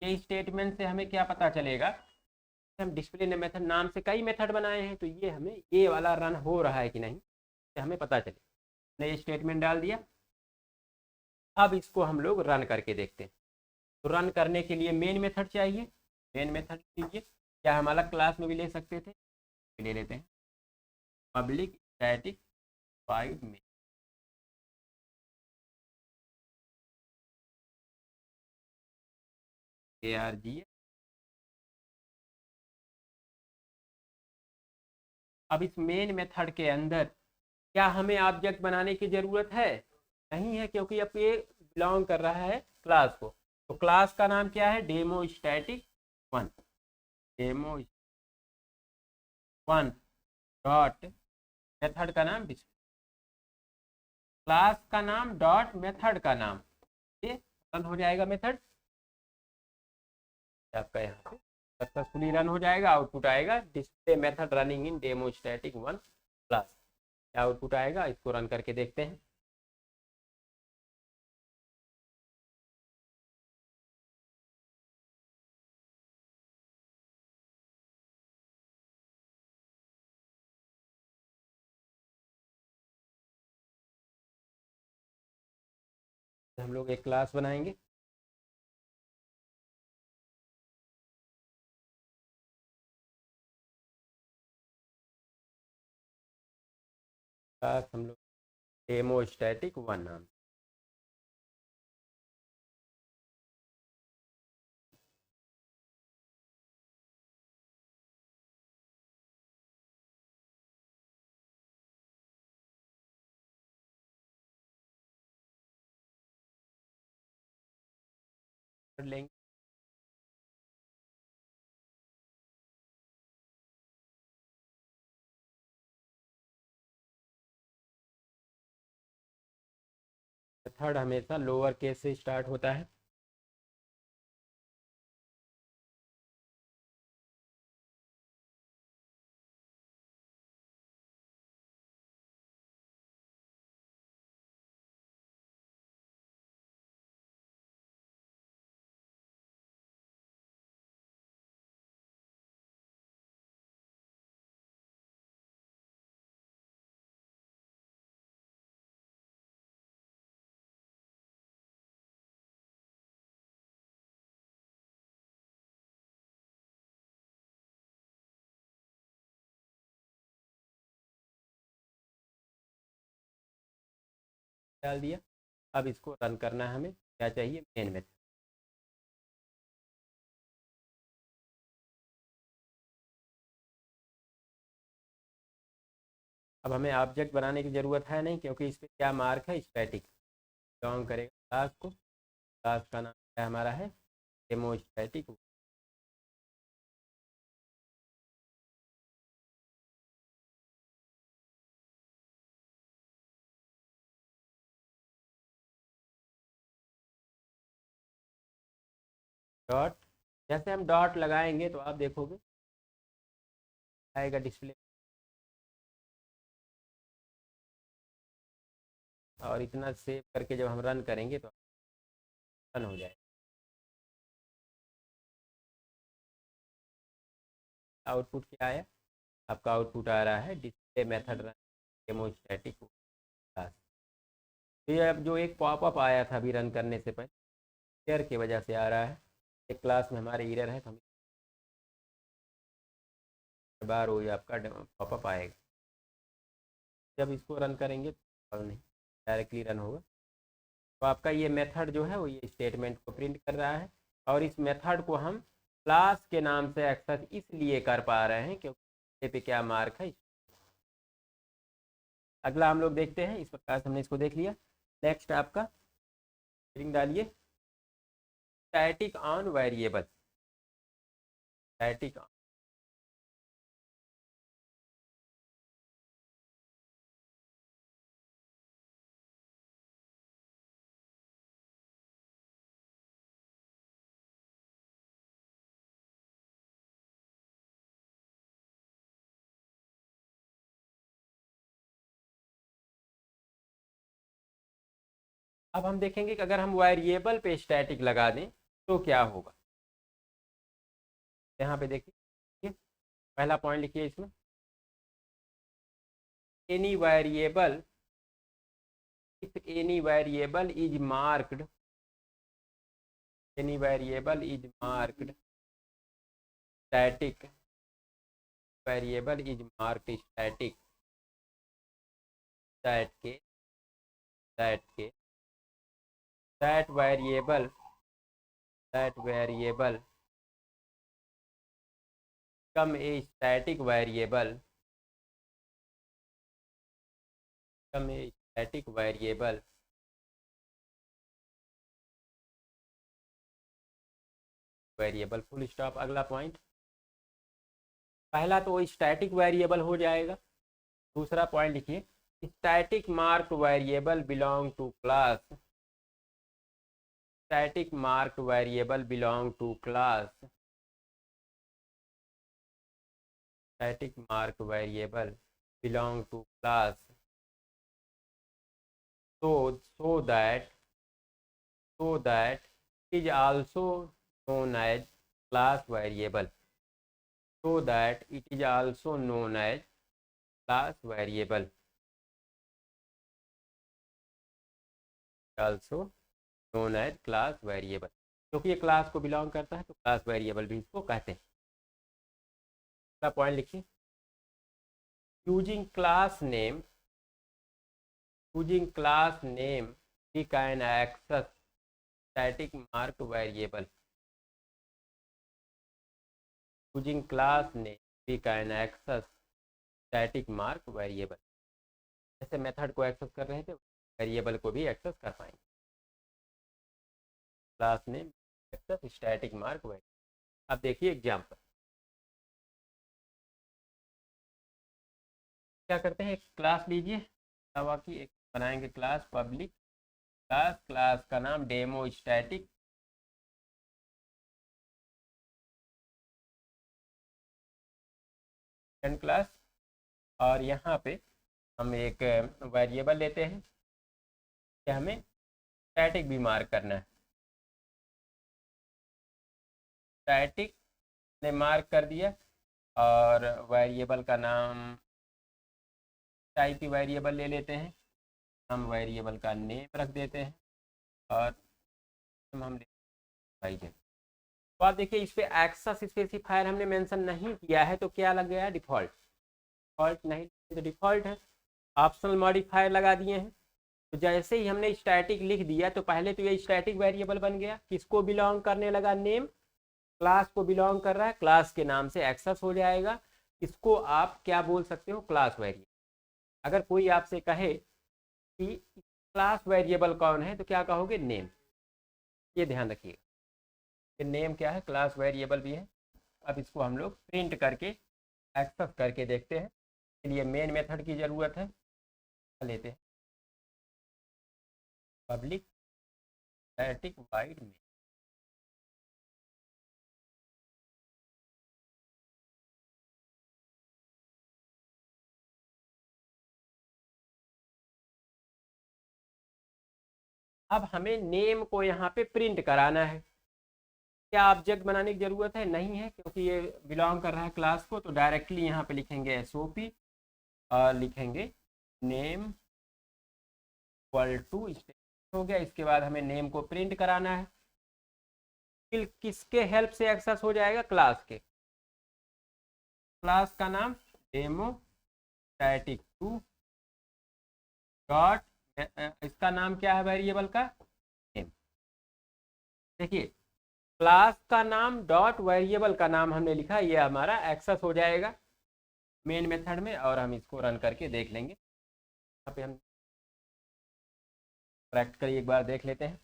ये स्टेटमेंट से हमें क्या पता चलेगा? हम डिस्प्ले ने मेथड नाम से कई मेथड बनाए हैं, तो ये हमें ये वाला रन हो रहा है कि नहीं, तो हमें पता चले। हमने ये स्टेटमेंट डाल दिया। अब इसको हम लोग रन करके देखते हैं। तो रन करने के लिए मेन मेथड चाहिए। मेन मेथड लीजिए, क्या हम अलग क्लास में भी ले सकते थे? ले लेते हैं public static void main. ARG। अब इस मेन मेथड के अंदर क्या हमें ऑब्जेक्ट बनाने की ज़रूरत है? नहीं है, क्योंकि अब ये बिलोंग कर रहा है क्लास को। तो क्लास का नाम क्या है? Demo static one. Demo one dot method का नाम डिस्प्ले। क्लास का नाम डॉट मेथड का नाम, ये रन हो जाएगा मेथड आपका। यहाँ पे सक्सेसफुली रन हो जाएगा। आउटपुट आएगा display method running in demo static one class. Output आएगा, इसको रन करके देखते हैं। हम लोग एक क्लास बनाएंगे। क्लास हम लोग डेमो स्टैटिक वन नाम लेंगे। मेथड हमेशा लोअर केस से स्टार्ट होता है। डाल दिया। अब इसको रन करना है, हमें क्या चाहिए, मेन मेथड। अब हमें ऑब्जेक्ट बनाने की ज़रूरत है नहीं, क्योंकि इस पर क्या मार्क है, स्टैटिक बिलोंग करेगा क्लास को। क्लास का नाम क्या हमारा है, डेमो स्टैटिक। डॉट, जैसे हम डॉट लगाएंगे तो आप देखोगे आएगा डिस्प्ले, और इतना सेव करके जब हम रन करेंगे तो रन हो जाएगा। आउटपुट क्या आया, आपका आउटपुट आ रहा है display method run demo static class. तो ये अब जो एक पॉपअप आया था अभी रन करने से पहले, एरर की वजह से आ रहा है। एक क्लास में हमारे एरर है, तो हम बार वही आपका पॉपअप आएगा। जब इसको रन करेंगे तो नहीं, डायरेक्टली रन होगा। तो आपका ये मेथड जो है वो ये स्टेटमेंट को प्रिंट कर रहा है, और इस मेथड को हम क्लास के नाम से एक्सेस इसलिए कर पा रहे हैं क्योंकि पे क्या मार्क है। अगला हम लोग देखते हैं, इस प्रकार से हमने इसको देख लिया। नेक्स्ट आपका स्ट्रिंग डालिए, स्टैटिक ऑन वेरिएबल। स्टैटिक अब हम देखेंगे कि अगर हम वेरिएबल पे स्टैटिक लगा दें तो क्या होगा। यहाँ पे देखिए, पहला पॉइंट लिखिए इसमें, any variable, if any variable is marked, any variable is marked static, variable is marked static, that case, that case, that variable become a static variable, become a static variable, variable full stop. अगला point, पहला तो static variable हो जाएगा। दूसरा point लिखिए, static marked variable belong to class, static marked variable belong to class, static marked variable belong to class, so that is also known as class variable, so that it is also known as class variable, also known as class variable, क्योंकि ये class को belong करता है तो class variable भी इसको कहते हैं। अगला पॉइंट लिखिए, using class name, using class name we can access static marked variable, using class name we can access static marked variable। जैसे मेथड को एक्सेस कर रहे थे वेरिएबल को भी एक्सेस कर पाएंगे। Class name access static mark variable. अब देखिए एग्जाम्पल क्या करते हैं, एक क्लास लीजिए, जावा की एक बनाएंगे क्लास पब्लिक क्लास, क्लास का नाम डेमो स्टैटिक, क्लास, और यहाँ पे हम एक वेरिएबल लेते हैं कि हमें स्टैटिक भी मार्क करना है। स्टैटिक ने मार्क कर दिया, और वेरिएबल का नाम टाइप की वेरिएबल ले लेते हैं, हम वेरिएबल का नेम रख देते हैं, और हम तो आप देखिए इस पे एक्सेस स्पेसिफायर हमने मेंशन नहीं किया है तो क्या लग गया, डिफ़ॉल्ट। डिफ़ॉल्ट नहीं तो डिफ़ॉल्ट है, ऑप्शनल मॉडिफायर लगा दिए हैं। तो जैसे ही हमने स्टैटिक लिख दिया तो पहले तो ये स्टैटिक वेरिएबल बन गया, किसको बिलोंग करने लगा, नेम, क्लास को बिलोंग कर रहा है, क्लास के नाम से एक्सेस हो जाएगा। इसको आप क्या बोल सकते हो, क्लास वेरिएबल। अगर कोई आपसे कहे कि क्लास वेरिएबल कौन है तो क्या कहोगे, नेम। ये ध्यान रखिएगा, ये नेम क्या है, क्लास वेरिएबल भी है। अब इसको हम लोग प्रिंट करके एक्सेस करके देखते हैं। इसलिए मेन मेथड की ज़रूरत है, लेते हैं पब्लिक स्टैटिक वाइड मेन। अब हमें नेम को यहाँ पे प्रिंट कराना है। क्या ऑब्जेक्ट बनाने की ज़रूरत है, नहीं है, क्योंकि ये बिलोंग कर रहा है क्लास को। तो डायरेक्टली यहाँ पे लिखेंगे एसओपी और लिखेंगे नेम इक्वल टू स्टैटिक हो गया। इसके बाद हमें नेम को प्रिंट कराना है। फिर किसके हेल्प से एक्सेस हो जाएगा, क्लास के। क्लास का नाम डेमो स्टैटिक टू डॉट, इसका नाम क्या है वेरिएबल का, नेम। देखिए क्लास का नाम डॉट वेरिएबल का नाम हमने लिखा, ये हमारा एक्सेस हो जाएगा मेन मेथड में। और हम इसको रन करके देख लेंगे। यहाँ पे हम प्रैक्टिकली एक बार देख लेते हैं।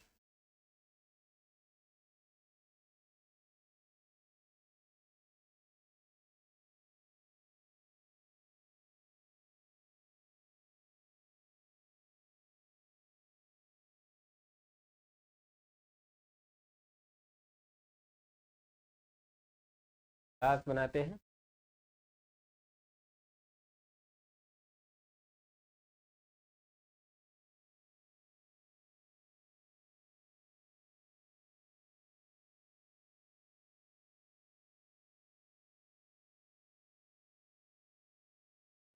क्लास बनाते हैं,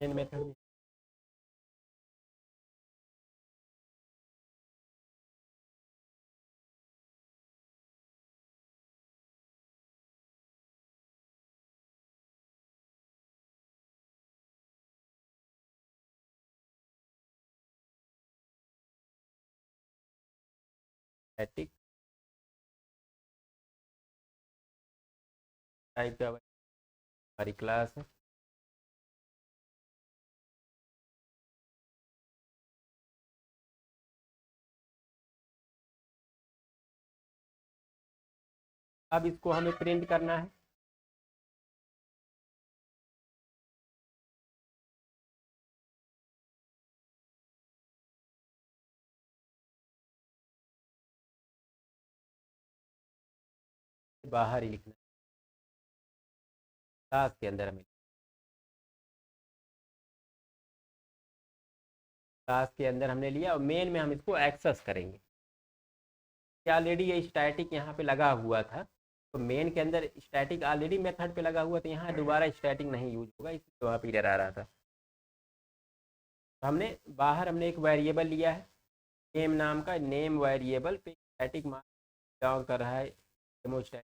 मेन मेथड। स्टैटिक टाइप का हमारी क्लास है। अब इसको हमें प्रिंट करना है। बाहर ही लिखना है, क्लास के अंदर हमें, क्लास के अंदर हमने लिया और मेन में हम इसको एक्सेस करेंगे। क्या ऑलरेडी ये स्टैटिक यहाँ पे लगा हुआ था, तो मेन के अंदर स्टैटिक ऑलरेडी मेथड पे लगा हुआ था, यहाँ दोबारा स्टैटिक नहीं यूज होगा, इसलिए वहाँ पे एरर आ रहा था। तो हमने बाहर हमने एक वेरिएबल लिया है नेम नाम का, नेम वेरिएबल पे स्टैटिक मार्क डाउन कर रहा है डेमो स्टैटिक।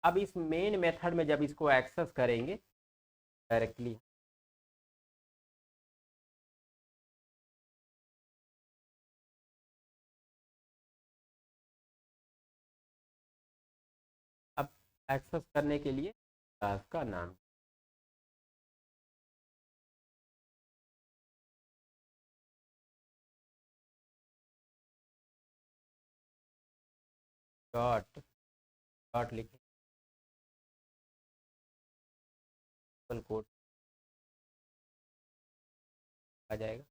अब इस मेन मेथड में जब इसको एक्सेस करेंगे डायरेक्टली, अब एक्सेस करने के लिए क्लास का नाम डॉट डॉट लिखें, कोड आ जाएगा।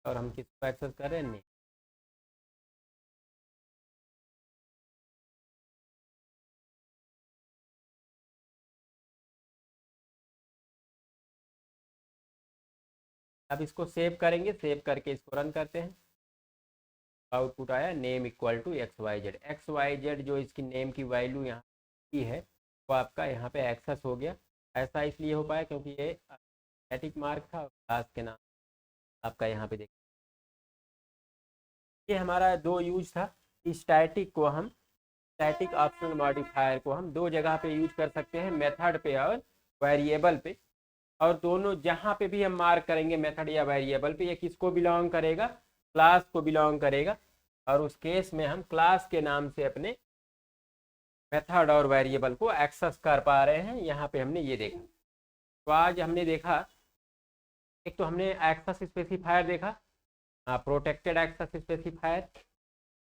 और हम किसको एक्सेस कर रहे हैं, नेम। अब इसको सेव करेंगे, सेव करके इसको रन करते हैं। आउटपुट आया name equal to XYZ। XYZ जो इसकी नेम की वैल्यू यहाँ की है वो आपका यहाँ पे एक्सेस हो गया। ऐसा इसलिए हो पाया क्योंकि ये स्टैटिक मार्क था, क्लास के नाम आपका यहाँ पे देख। ये हमारा दो यूज था। स्टैटिक को हम, स्टैटिक ऑप्शनल मॉडिफायर को हम दो जगह पे यूज कर सकते हैं, मेथड पे और वेरिएबल पे। और दोनों जहाँ पे भी हम मार्क करेंगे मेथड या वेरिएबल पे, ये किसको बिलोंग करेगा, क्लास को बिलोंग करेगा। और उस केस में हम क्लास के नाम से अपने मेथड और वेरिएबल को एक्सेस कर पा रहे हैं। यहाँ पे हमने ये देखा। तो आज हमने देखा, एक तो हमने एक्सेस स्पेसिफायर देखा, प्रोटेक्टेड एक्सेस स्पेसिफायर,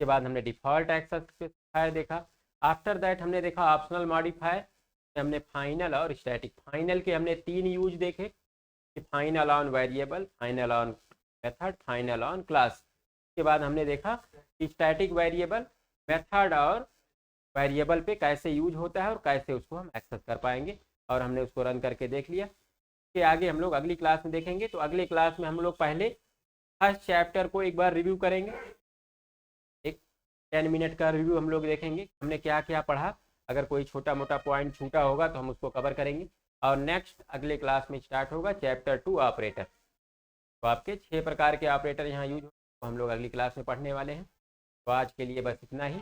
के बाद हमने डिफ़ॉल्ट एक्सेस स्पेसिफायर देखा। आफ्टर दैट हमने देखा ऑप्शनल मॉडिफायर, हमने फाइनल और स्टैटिक। फाइनल के हमने 3 यूज देखे कि final on variable, final on method, final on class. के बाद हमने देखा कि स्टैटिक वेरिएबल मेथड और वेरिएबल पे कैसे यूज होता है और कैसे उसको हम एक्सेस कर पाएंगे, और हमने उसको रन करके देख लिया। कि आगे हम लोग अगली क्लास में देखेंगे। तो अगले क्लास में हम लोग पहले फर्स्ट चैप्टर को एक बार रिव्यू करेंगे, एक 10 मिनट का रिव्यू हम लोग देखेंगे हमने क्या क्या पढ़ा। अगर कोई छोटा मोटा पॉइंट छूटा होगा तो हम उसको कवर करेंगे। और नेक्स्ट अगले क्लास में स्टार्ट होगा चैप्टर 2 ऑपरेटर। तो आपके 6 प्रकार के ऑपरेटर यहाँ यूज हो, तो हम लोग अगली क्लास में पढ़ने वाले हैं। तो आज के लिए बस इतना ही।